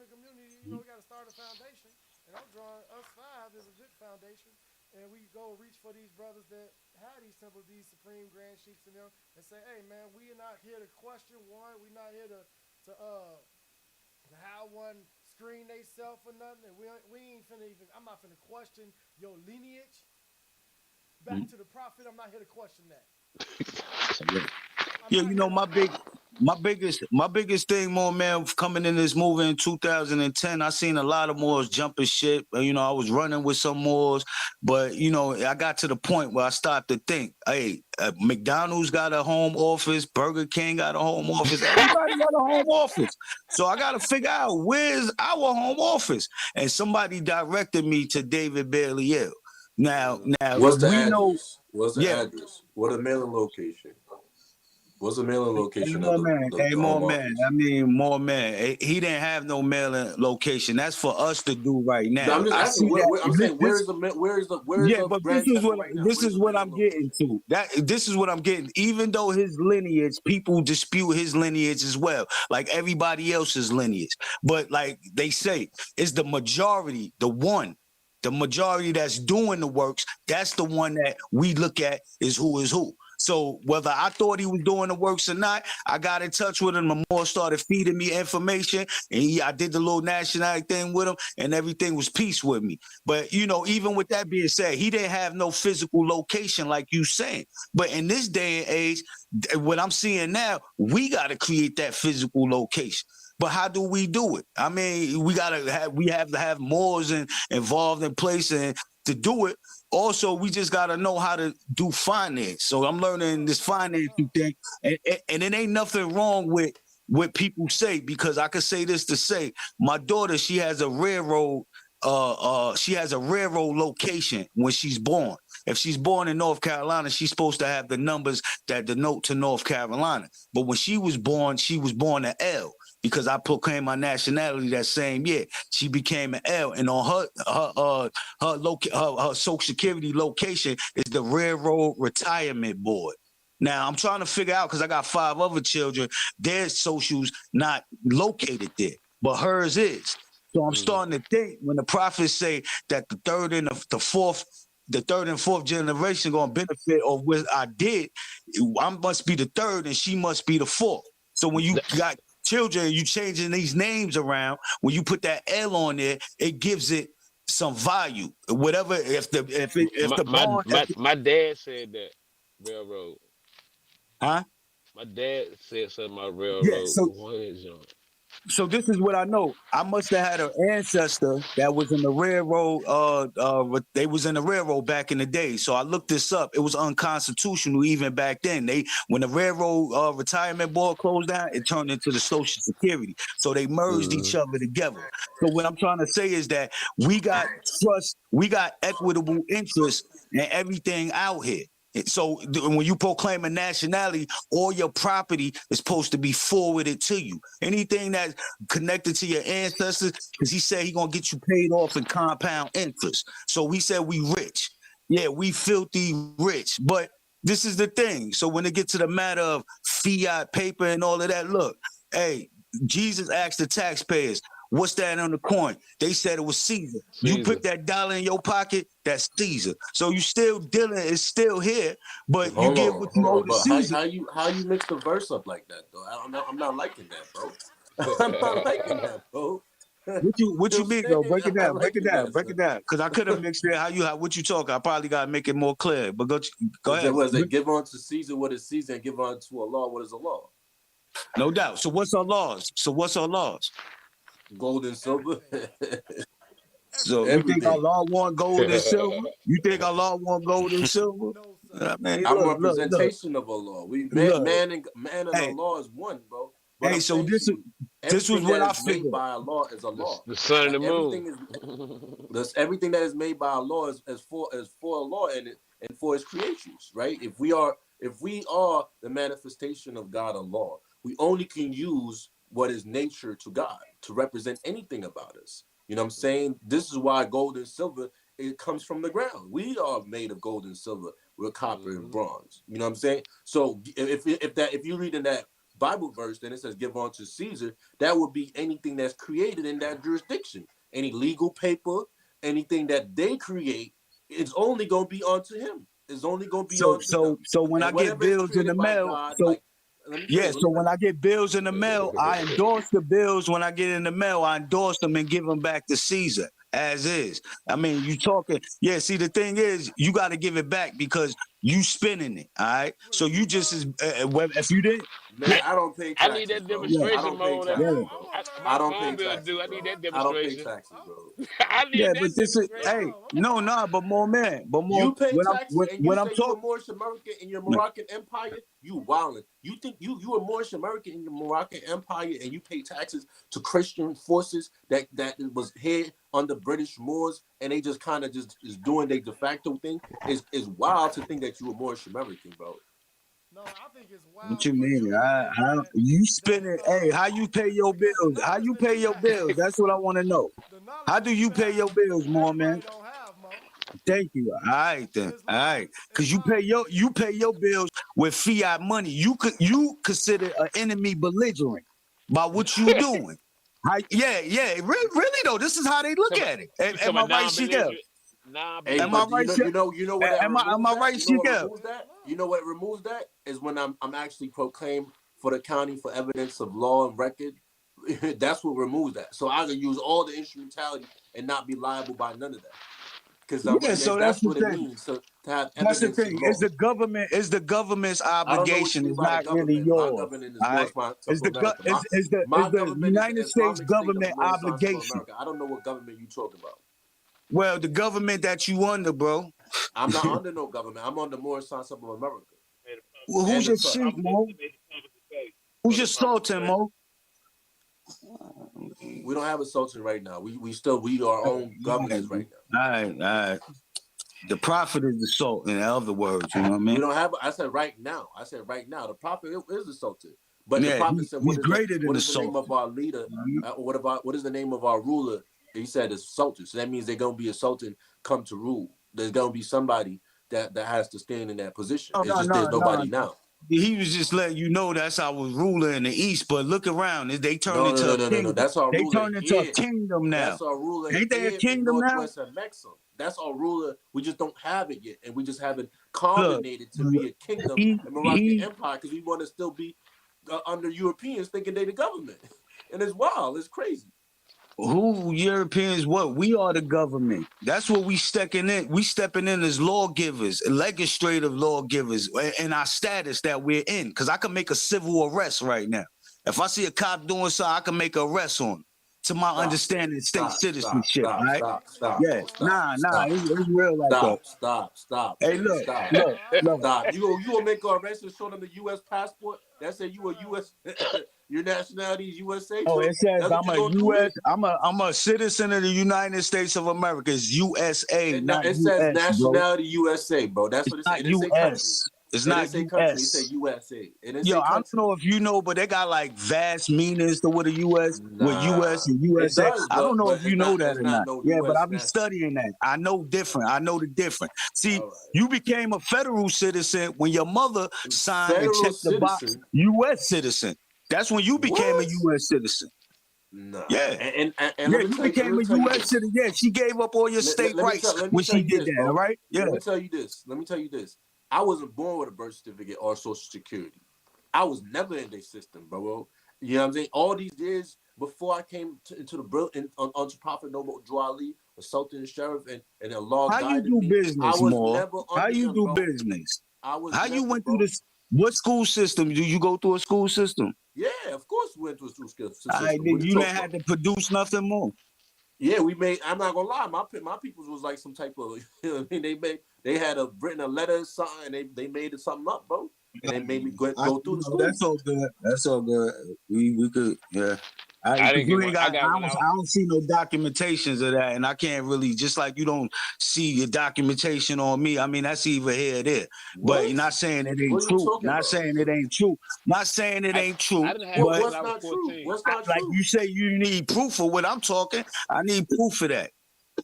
community. You know, we got to start a foundation, and I'm drawing us 5 as a good foundation. And we go reach for these brothers that had these temples, these supreme grand sheiks in them, and say, hey man, we are not here to question one. We're not here to have one screen they self or nothing. And we ain't finna I'm not finna question your lineage back to the prophet. I'm not here to question that. Yeah, you know, my biggest thing, more man, coming in this movie in 2010, I seen a lot of Moors jumping ship. You know, I was running with some Moors, but you know, I got to the point where I started to think, hey, McDonald's got a home office, Burger King got a home office, everybody got a home office. So I got to figure out where's our home office, and somebody directed me to David Bailey. Now, what's the address? know, what's the address? What a mailing location? What's the mailing location? More man. I mean, more man. He didn't have no mailing location. That's for us to do right now. I'm just asking. Where is the but this is what I'm getting to. This is what I'm getting. Even though his lineage, people dispute his lineage as well, like everybody else's lineage. But like they say, it's the majority, the majority that's doing the works. That's the one that we look at is who. So whether I thought he was doing the works or not, I got in touch with him. The more started feeding me information, and I did the little nationality thing with him, and everything was peace with me. But you know, even with that being said, he didn't have no physical location like you saying. But in this day and age, what I'm seeing now, we got to create that physical location. But how do we do it? I mean, we have to have Moors involved in place, and to do it. Also, we just got to know how to do finance. So I'm learning this financing thing, and it ain't nothing wrong with what people say, because I could say this to say, my daughter, she has a railroad location when she's born. If she's born in North Carolina, she's supposed to have the numbers that denote to North Carolina. But when she was born an L. because I proclaimed my nationality that same year. She became an L, and on her Social Security location is the Railroad Retirement Board. Now I'm trying to figure out, because I got 5 other children, their socials not located there, but hers is. So I'm starting to think, when the prophets say that the third and fourth generation gonna benefit of what I did, I must be the third and she must be the fourth. So when you got children, you changing these names around, when you put that L on there, it gives it some value. Whatever, my dad said that railroad. Huh? My dad said something about Yeah, railroad. so this is what I know. I must have had an ancestor that was in the railroad. They was in the railroad back in the day. So I looked this up. It was unconstitutional even back then. When the Railroad Retirement Board closed down, it turned into the Social Security. So they merged each other together. So what I'm trying to say is that we got trust, we got equitable interest in everything out here. So when you proclaim a nationality, all your property is supposed to be forwarded to you. Anything that's connected to your ancestors, because he said he's going to get you paid off in compound interest. So we said we rich. Yeah, we filthy rich. But this is the thing. So when it gets to the matter of fiat paper and all of that, look, hey, Jesus asked the taxpayers, what's that on the coin? They said it was Caesar. You put that dollar in your pocket, that's Caesar. So you still dealing, it's still here, but you get what you owe to Caesar. How you mix the verse up like that though? I'm not liking that, bro. I'm not liking that, bro. What you mean though? Break it down. Because I could have mixed it. What you talking? I probably gotta make it more clear. But go ahead. Was it give on to Caesar what is Caesar, and give on to Allah what is Allah? No doubt. So what's our laws? Gold and silver. So you think Allah want gold and silver? You think Allah want gold and silver? I'm a representation of Allah. Man and Allah is one, bro. But hey, so this was what I figured. By Allah is Allah. The sun and the moon. Everything that is made by Allah is for Allah and for His creations, right? If we are the manifestation of God, Allah, we only can use what is nature to God to represent anything about us. You know what I'm saying? This is why gold and silver, it comes from the ground. We are made of gold and silver with copper and bronze. You know what I'm saying? So if you read in that Bible verse, then it says give on to Caesar, that would be anything that's created in that jurisdiction. Any legal paper, anything that they create, it's only going to be onto him. It's only going to be onto them. So when I get bills in the mail, God, so when I get bills in the mail, I endorse the bills. When I get in the mail, I endorse them and give them back to Caesar as is. I mean, you talking. Yeah, see, the thing is, you got to give it back because you spending it. All right. So you just if you didn't. Man, I don't pay taxes. I need that demonstration mode. I don't pay taxes. I need that demonstration. I don't pay taxes, bro. I need that. But this is but more man. You pay taxes and you say you are Moorish American in your Moroccan Empire, you wildin'. You think you are Moorish American in your Moroccan Empire and you pay taxes to Christian forces that was here under British Moors and they just kind of just is doing their de facto thing. Is wild to think that you are Moorish American, bro. No, I think it's wild. What you mean? You spending? Hey, how you pay your bills? How you pay your bills? That's what I want to know. How do you pay your bills, more man? Thank you. All right then. All right, because you pay your bills with fiat money. You consider an enemy belligerent by what you doing. Really though. This is how they look at it. Am I right, Shigel? Hey, am I right? You know what? Am I right, Shigel? You know what removes that is when I'm actually proclaimed for the county for evidence of law and record. That's what removes that. So I can use all the instrumentality and not be liable by none of that. Because so that's what it means to have evidence. That's the thing. It's the government's obligation. It's not really yours. It's the United States government obligation. I don't know what government you're talking about. Well, the government that you under, bro. I'm not under no government. I'm under Moorish Sons of America. Well, who's your sheik, Mo? Who's your sultan, Mo? We don't have a sultan right now. We are our own governors right now. All right. The prophet is the sultan, in other words, you know what I mean? We don't have. I said right now. The prophet is the sultan. But the Yeah, prophet said, he's greater than what the is the name sultan. of our leader? What is the name of our ruler? He said it's sultan. So that means they're gonna be a sultan come to rule. There's gonna be somebody that has to stand in that position. No, It's no, just there's no, no. nobody now. He was just letting you know that's our ruler in the east. But look around, they turned No, no, into no, a no, no, no. kingdom. That's our They ruler turned into a here. kingdom now. That's our ruler Ain't they a here in kingdom now? Northwest and Mexico. That's our ruler. We just don't have it yet, and we just haven't Look, culminated to be a kingdom he in Moroccan he Empire because we want to still be under Europeans thinking they the government, and it's wild. It's crazy. who Europeans what? We are the government. That's what we stepping in. We stepping in as lawgivers, legislative lawgivers, in our status that we're in. Because I can make a civil arrest right now. If I see a cop doing something, I can make an arrest on him. To my understanding, state citizenship, right? Yeah, nah, it's real like that. Stop. Hey, Man, look, stop. look. Stop. You gonna make an arrest and show them the U.S. passport? That say you a U.S. Your nationality is USA. Oh, it says That's what I'm you a gonna do U.S. I'm a citizen of the United States of America. It's USA, it? not It says U.S., bro. nationality USA, bro. That's what it It's says. not It didn't say country. U.S. It's It not didn't say country. It U.S. said USA. It didn't Yo, say I don't country. know if you know, but they got like vast meanings to what a U.S. with Nah, U.S. and it USA. does, I don't know but if you know that it's or not not. no Yeah, but U.S. I be national. studying that. I know different. I know the difference. See, All right. you became a federal citizen when your mother signed and Federal checked the box citizen. U.S. citizen. That's when you became a What? U.S. citizen. Nah. Yeah. And Yeah, let me you tell you. Let became me a tell you U.S. this. citizen. Yeah, she gave up all your state rights when she did that, all right? Yeah. Let me tell you this. Let me tell you this. I wasn't born with a birth certificate or social security. I was never in their system, bro. You know what I'm saying? All these years before I came into the onto Prophet Noble Drew Ali, the Sultan Sheriff, and Allah How you guided do me. I business, was more? never How under you them, do bro. business? I was How never, you went bro. through this? What school system? Do you go through a school system? Yeah, of course we went to a school system. All right, What then you you talking didn't have about? to produce nothing more. Yeah, we made. I'm not gonna lie. My peoples was like some type of. You know what I mean, they had written a letter or something. And they made it something up, bro. And they made me go through the school. That's all good. That's all good. We could, yeah. I Cause didn't you get one. ain't I got. got one I out. don't see no documentations of that, and I can't really. Just like you don't see your documentation on me. I mean, that's either here or there. But you're What? not saying it What ain't are you true. talking Not about? saying it ain't true. Not saying it ain't I true. didn't have one But when What's I was not true? 14. What's not like true? you say, you need proof of what I'm talking. I need proof of that.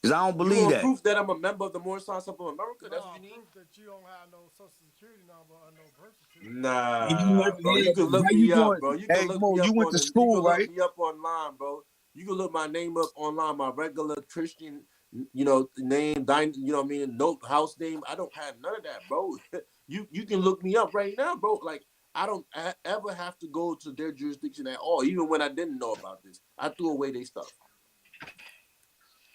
Cause I don't You believe want that. proof that I'm a member of the Moorish Science of America? That's No, what you need. proof that you don't have no social security number or no birth certificate. Nah, bro. You can look How me you up, doing? bro. You can Hey, look Mo, me you up went on to the. You can school, look right? me up online, bro. You can look my name up online, my regular Christian, name, you know what I mean, note, house name. I don't have none of that, bro. You can look me up right now, bro. Like I don't ever have to go to their jurisdiction at all. Even when I didn't know about this, I threw away their stuff.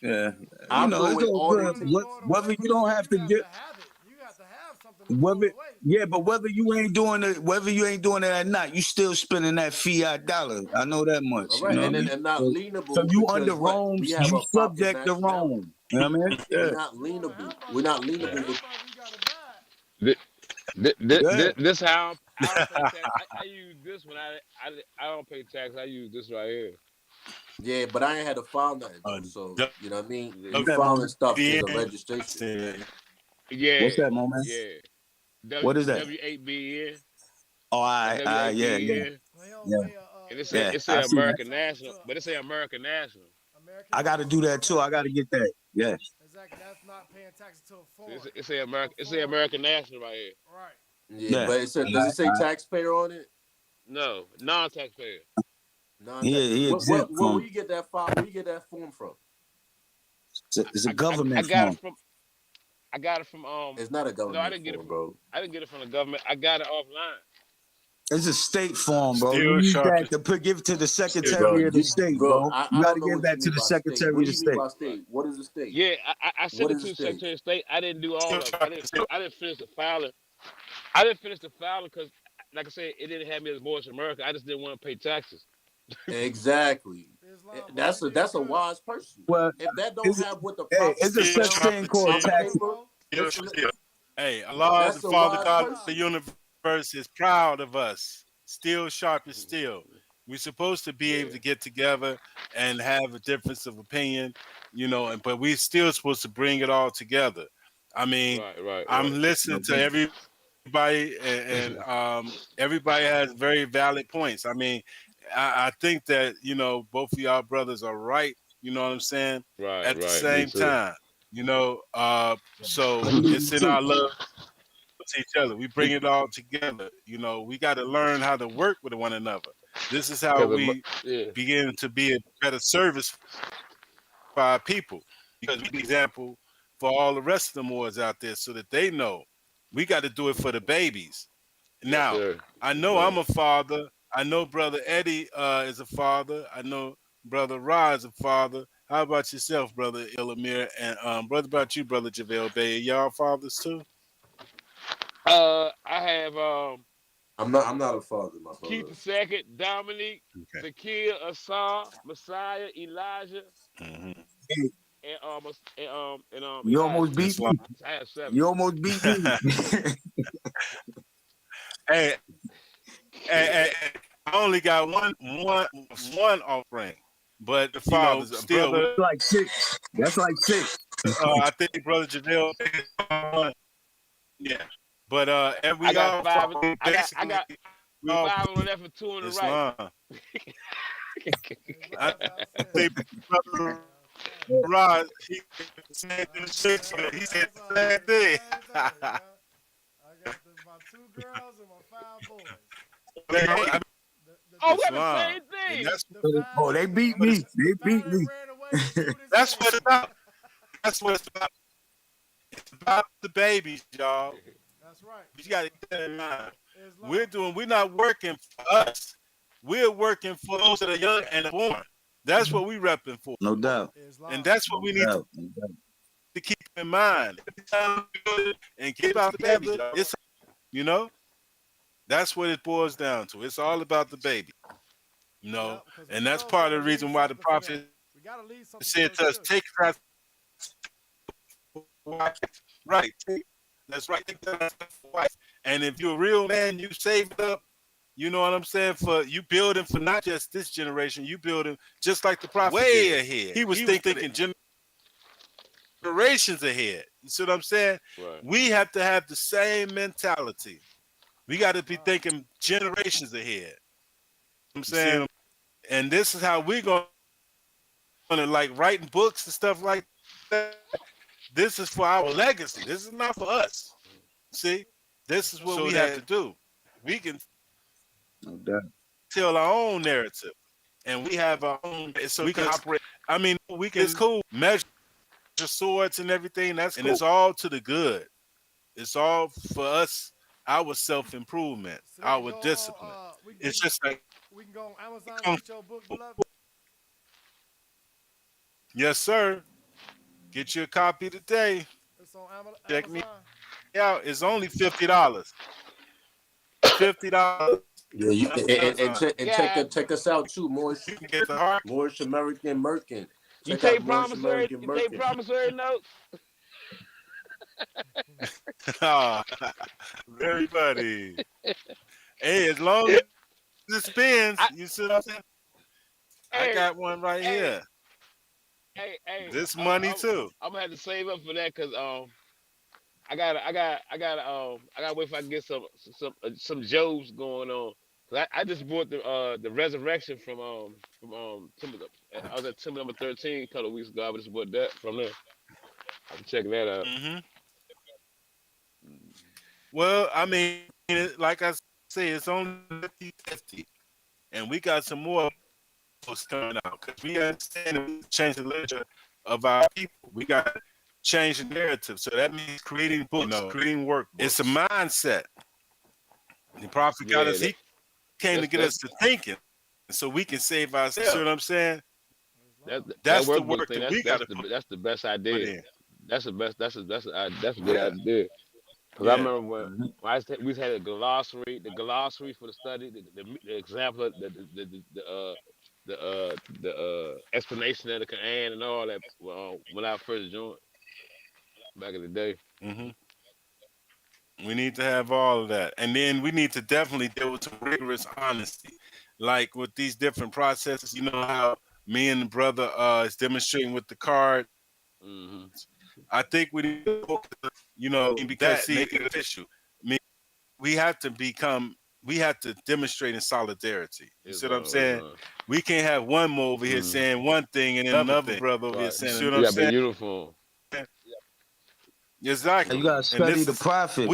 Yeah, I threw it's away all all their good. things. Whether you don't have to You have get, to have it. You have to have something to throw whether it away. yeah, but whether you ain't doing it, whether you ain't doing it or not, you still spending that fiat dollar. I know that much. All You right, know what I mean? and not So leanable you under because what? Rome, We have you a proper subject to nationality. Rome. You know what I mean? We're Yeah, not You want to leanable. help us? We're not You want to leanable with. help us? You got to buy it. yeah. This how I don't pay tax. I use this when I don't pay tax. I use this right here. Yeah, but I ain't had to file nothing though. So you know what I mean? Yeah. You What's that, filing moment? stuff is a registration. What's Yeah, that, moment? yeah. What is that? W8BN. Oh, That yeah. W8BN. They don't Yeah, pay And yeah. it say I see that. American National, but it say American National. American I got to do national. that too. I got to get that. Yeah. Exactly. That's not paying taxes to a foreign. It say American. It say American National right here. Right. Yeah, Yeah. but it said, does it say taxpayer on it? No, non-taxpayer. He exempt Where from. you get that file? Where you get that form from? It's a government I got form. it from. I got it from It's not a government No, I didn't get it form, from. bro. I didn't get it from the government. I got it offline. It's a state form, bro. Still You need sharp. that to give it to the Still Secretary of the State, bro. I You got don't to know give what you that to mean the by state. Secretary What of do the you mean State. by state? What is a state? Yeah, I sent What it is to a the state? Secretary of State. I didn't do all still of it. sharp. I didn't finish the filing. I didn't finish the filing because, like I said, it didn't have me as Moorish America. I just didn't want to pay taxes. Exactly. Islam, That's a good. wise person. Well, If that don't it's, have what the hey, prophet it's a put Still such down sharp. thing called on tax. paper, Still. Hey, Allah, the that's a Father wise God of person. the universe, is proud of us. Still sharp as steel. We're supposed to be able to get together and have a difference of opinion, but we're still supposed to bring it all together. I mean, Right. I'm listening to everybody everybody, everybody has very valid points. I mean, I think that both of y'all brothers are right. You know what I'm saying? Right, At the right. Me same too. time, so Me it's in too. our love to each other. We bring it all together. We got to learn how to work with one another. This is how Because we yeah, begin to be a better service for our people. Because we be an example for all the rest of the Moors out there, so that they know we got to do it for the babies. yes, Now, sir. I Yes, know sir. I'm a father. I know brother Eddie is a father. I know brother Ra is a father. How about yourself, brother Ilamir? And brother, about you, brother JaVale Bay? Y'all fathers too? I have I'm not a father, my Keith brother. the Second, Dominique, Okay. Zakir, Asar, Messiah, Elijah, Mm-hmm. Hey, you almost Elijah. beat Islam. me. I have 7. You almost beat me. Hey, hey, I only got one offering, but the fathers still. That's like 6. That's like 6. I think brother JaVale. Yeah, but and I we got all 5. I basically got we all 5 on the left and 2 on the right. Islam. I Islam got 6. think brother Rod, he said he said the same thing. I got my 2 girls and my 5 boys. I Oh, mean, we got the Islam, same and thing. The Oh, 5 they beat what me. it's, They the 5 beat that me. ran away with 2 that that's what stayed. it's about. That's what it's about. It's about the babies, y'all. That's right. You got to keep that in mind. Islam. We're not working for us. We're working for those that are young and born. That's what we repping for. No doubt. Islam. And that's what No we need doubt. No doubt. to keep in mind. Every time we do it and keep out the babies, y'all. It's, that's what it boils down to. It's all about the baby. Yep, because we And that's know we part gotta of the leave reason why the something for them. prophet We gotta leave something for said those to us, children. take that wife. Right. That's right. Take that wife. And if you're a real man, you save it up. You know what I'm saying? For you building for not just this generation, you building just like the prophet way did. Ahead. He was thinking generations ahead. You see what I'm saying? Right. We have to have the same mentality. We got to be Islam. thinking generations ahead. I'm saying, and this is how we're going to like writing books and stuff like that. This is for our legacy. This is not for us. See, this is what we have to do. We can No doubt. tell our own narrative, and we have our own. So we can operate. I mean, we can. It's cool. Measure swords and everything. That's cool. And it's all to the good. It's all for us. Our self improvement, So we can our go discipline. on, It's just like, we can go on Amazon and get your book, beloved. yes, sir. Get you a copy today. It's on Check me Amazon. out. It's only $50. $50. Yeah, check us out too, You can get the hard. Moorish American Merkin. You Check out take Moorish promissory. American You take Merkin. promissory notes. Very funny. Hey, as long as it spins, you see what I'm saying? I got one right here. Hey. This money too. I'm gonna have to save up for that because I gotta wait if I can get some Jobs going on. 'Cause I just bought the Resurrection from Timber. I was at Timber number 13 a couple of weeks ago. I just bought that from there. I'm checking that out. Mm-hmm. Well, I mean, like I say, it's only 50-50, and we got some more books coming out because we understand that we change the literature of our people. We got to change the narrative, so that means creating books, creating work. It's a mindset. The prophet got us. He came to get us to thinking, so we can save ourselves. See what I'm saying? That's the work that we got to put. That's the best idea. That's the best. That's a good idea. Because I remember when we had a glossary, the glossary for the study, the example, the explanation of the Quran and all that when I first joined back in the day. Mm-hmm. We need to have all of that, and then we need to definitely deal with some rigorous honesty, like with these different processes. You know how me and the brother is demonstrating with the card. Mm-hmm. I think we need to focus, because make it official. we have to demonstrate in solidarity. You see what I'm saying? We can't have one more over here saying one thing and then another brother over here saying, you see what I'm saying? Uniform. Exactly. You gotta study the prophet.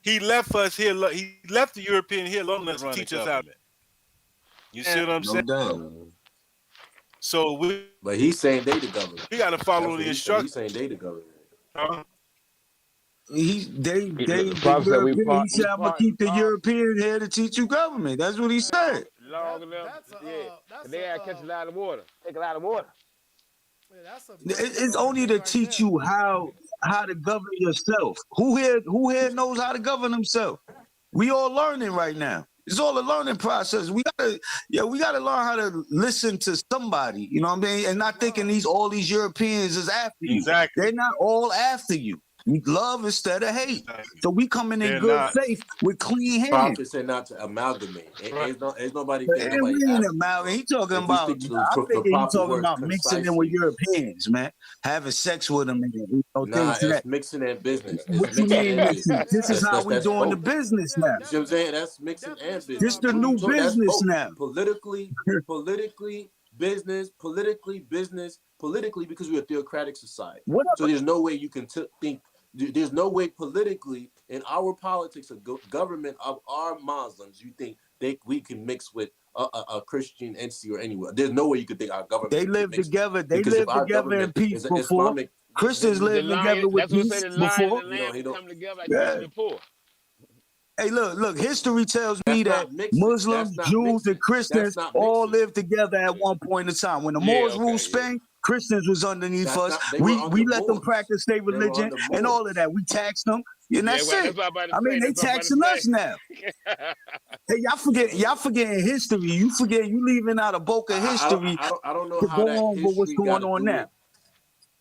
He left us here. He left the European here long enough to teach us how. You see what I'm saying? Doubt. So But he's saying they the government. we got to follow the instructions. He's saying they the government. He He said, I'm gonna keep the European here to teach you government. That's what he said. Long enough. They had to catch a lot of water. Take a lot of water. Yeah, It's only to teach you how to govern yourself. Who here knows how to govern himself? We all learning right now. It's all a learning process. We gotta learn how to listen to somebody, you know what I mean? And not thinking all these Europeans is after you. Exactly. They're not all after you. We love instead of hate. Exactly. So we coming in good faith with clean hands. Prophet said not to amalgamate. There's nobody. He talking about. I think he talking about mixing in with Europeans, man, having sex with them. It's mixing and business. What you mean mixing? This is how we doing the business now. You see what I'm saying? That's mixing and business. This the new business now. Politically, business, politically, because we're a theocratic society. So there's no way you can think. There's no way politically in our politics of government of our Muslims you think we can mix with a Christian entity or anywhere. There's no way you could think our government. They live together. They live together in peace before. Christians live together with peace before. Before. Hey, look. History tells me that Muslims, Jews, and Christians all lived together at one point in time. When the Moors ruled Spain, Christians was underneath us. We let them practice their religion and all of that. We taxed them, and that's it. I mean, they taxing us now. Hey, y'all forgetting history. You leaving out a bulk of history. I don't know to how go that on with what's going on now.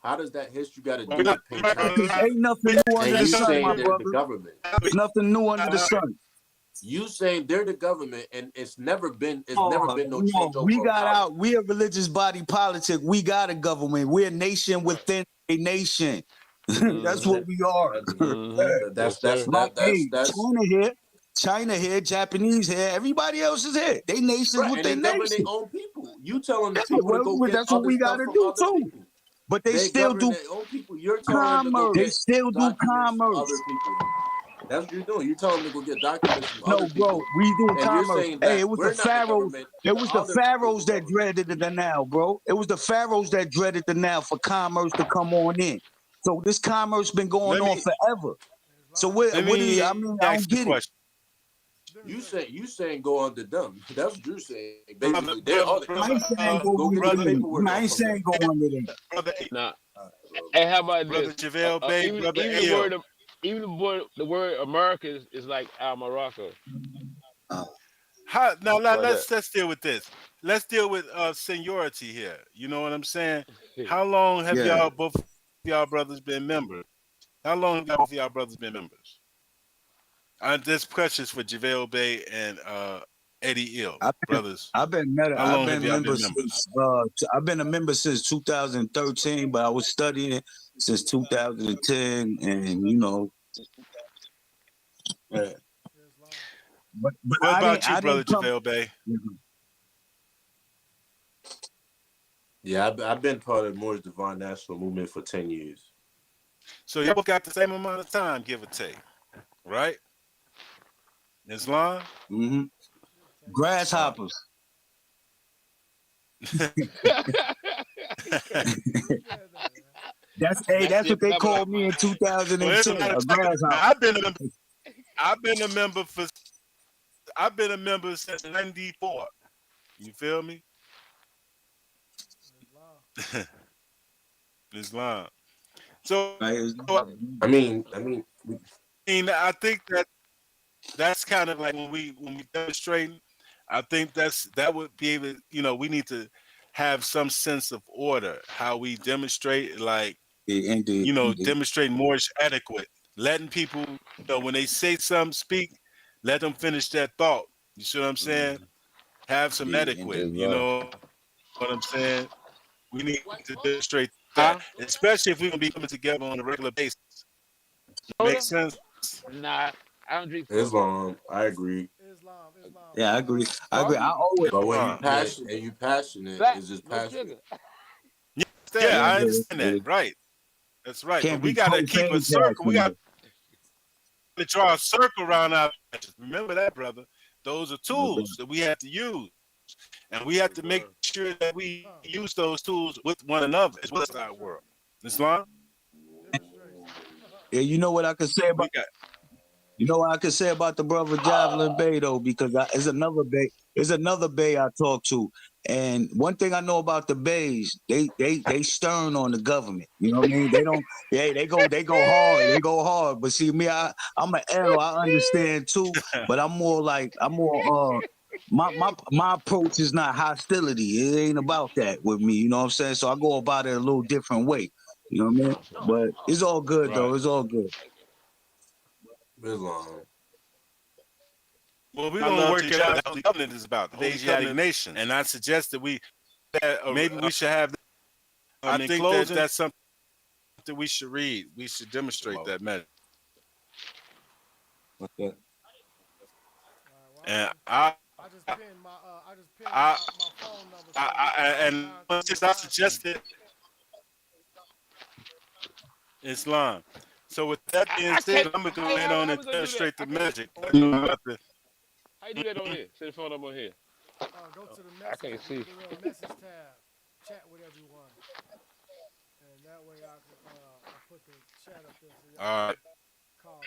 How does that history got to do with Ain't nothing new under the sun, my brother. The government. There's nothing new under the sun. You saying they're the government, and it's never been no change. We a religious body politic. We got a government. We're a nation within a nation. That's what we are. That's China here, Japanese here, everybody else is here. They nations within nations. Their own people. You telling the people to go that's what we gotta do too. People. But they still do commerce. They still do commerce. Other people. That's what you're doing. You're telling them to go get documents from other people. No, bro, we do commerce. Hey, it was the pharaohs. It was the pharaohs that dreaded the Nile, bro. It was the pharaohs that dreaded the Nile for commerce to come on in. So this commerce been going on forever. So I don't get it. You saying go under them. That's what you're saying. Basically, I ain't saying go under them. Nah. Hey, how about Brother this? JaVale Bay, even the word America is like Al Morocco. Let's deal with this. Let's deal with seniority here. You know what I'm saying? How long have both y'all brothers been members? How long have both y'all brothers been members? This question is for JaVale Bay and Eddie Ill, brothers. I've been a member since 2013, but I was studying since 2010, and you know. But what about you, brother JaVale Bay? Yeah, I've been part of Moorish Divine National Movement for 10 years. So y'all both got the same amount of time, give or take, right? Islam? Mm-hmm. Grasshoppers. That's what they called me in 2010. I've been a member since '94. You feel me? Islam. So I mean, I think that's kind of like when we demonstrating. I think that would be able. We need to have some sense of order how we demonstrate, like demonstrate more adequate, letting people when they say something, speak, let them finish that thought. You see what I'm saying? Have some etiquette. You know what I'm saying? We need to demonstrate that, especially if we're gonna be coming together on a regular basis. Make sense? Nah, I don't drink pork. Islam. I agree. Islam. Yeah, I agree. I agree. I Coffee? always But when you Islam. passionate and you passionate, Black, it's just no passionate. sugar. Yeah, I yeah, understand that. Right. That's right. can't But we be got to keep a cocaine circle. We got passionate. to draw a circle around our passions. Remember that, brother. Those are tools that we have to use. And we have to make sure that we use those tools with one another as well as our world. Islam? Yeah, you know what I can say about We got the brother Javelin Bay though, because there's another Bay I talk to, and one thing I know about the Bays, they stern on the government. You know what I mean? They don't, they go hard. But see me, I'm an arrow. I understand too, but I'm more my approach is not hostility. It ain't about that with me. You know what I'm saying? So I go about it a little different way. You know what I mean? But it's all good though. right. It's all good. Islam. Well, we're gonna work it out. That's what the covenant is about. The Asiatic nation. And I suggest that maybe we should have I think that's something we should read. We should demonstrate that message. Okay. And I just pinned my phone number. I suggested Islam. So with that being said, I'm gonna go ahead on and demonstrate the magic. How you do that on here? Say the phone number on here. Go to the I message, can't see. the little message tab, chat with everyone, and that way I can put the chat up there so y'all All right. call us.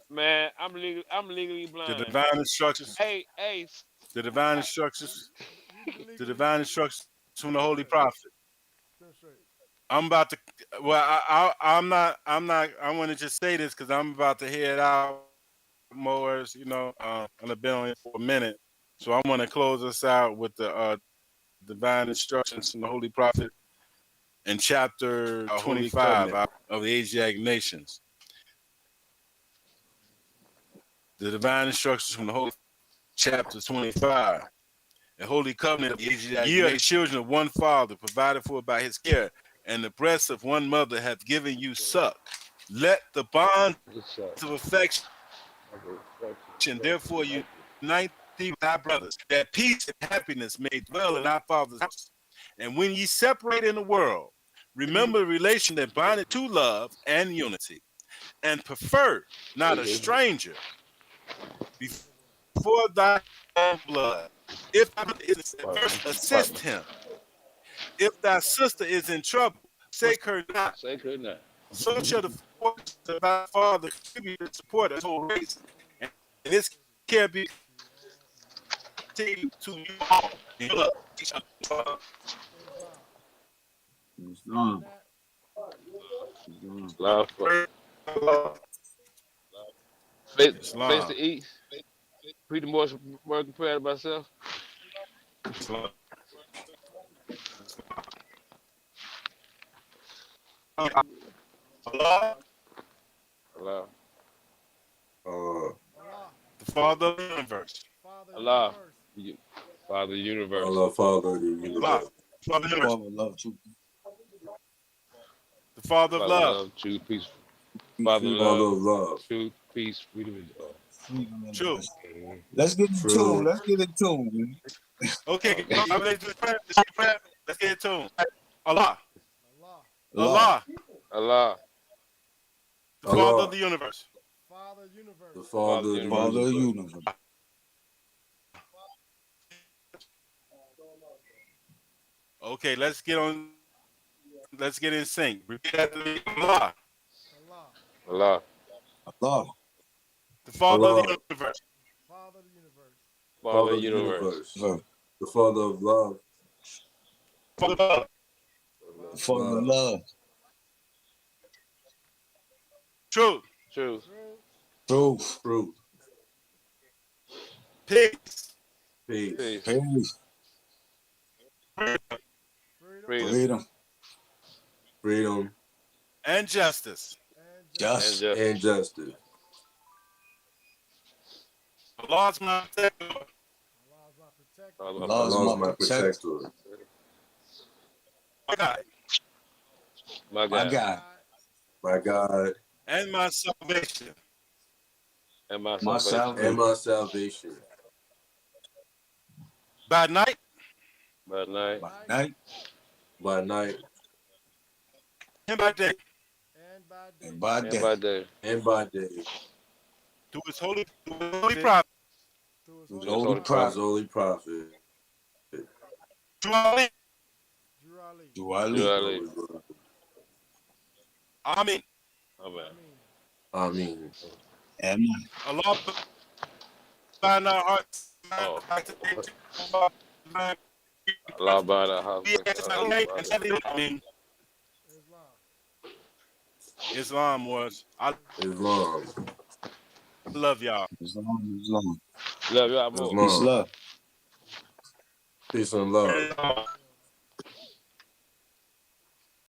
Man, I'm legally blind. The divine instructions. Hey. The divine instructions. The divine instructions from the Holy Prophet. I'm about to. Well, I'm not. I want to just say this because I'm about to head out. More, you know, I've been on here for a minute, so I want to close us out with the divine instructions from the Holy Prophet in chapter 25 of the Asiatic nations. The divine instructions from the Holy chapter 25, the Holy Covenant of the Asiatic Ye are the children of one father, provided for by his care, and the breasts of one mother have given you suck. Let the bond of affection therefore unite thee with thy brothers, that peace and happiness may dwell in our Father's house. And when ye separate in the world, remember the relation that bindeth to love and unity, and prefer not a stranger before thy own blood. If thy brother is adverse, assist him. If thy sister is in trouble, forsake her not. So shall the force of thy father contribute to support his whole race, and this care be to you all. You love each other. Love. Face the east. Read the more working prayer to myself. Allah. The Father of the universe. Allah. Father of the universe. Allah, Father of the universe. Allah. Father of the universe. Love, truth. The Father of love. Truth, peace. Father of love. Truth, peace, freedom, and joy. True. Let's get in tune. Let's get in tune, man. Okay, let's get in tune. Allah. Allah. Allah. The Father of the universe. The Father of the universe. Okay, let's get in sync. Repeat after me. Allah. Allah. Allah. The Father of the universe. Father of the universe. The Father of love. Father of love. Father of love. Truth. Truth. Truth. Truth. Peace. Peace. Peace. Freedom. Freedom. And justice. Justice. And justice. Allah is my protector. Allah is my protector. My God. My God. My God. My God. and my salvation. and my My salvation. and salvation. my salvation. By night By night By night By night and by day. and by day. and by and day. by day. and by day. Through his holy prophet. Through his Through Through the his holy holy By his prophet. holy prophet. Through Ali. Drew Ali. Through Ali. Through Ali. Amen. Amen. I mean, Amen. And Allah bind our hearts. Oh. I Allah by the house. mean, Islam. Islam was. I Islam. love y'all. Islam, Islam. Love y'all more. Peace, Islam. love. Peace and love. Yeah.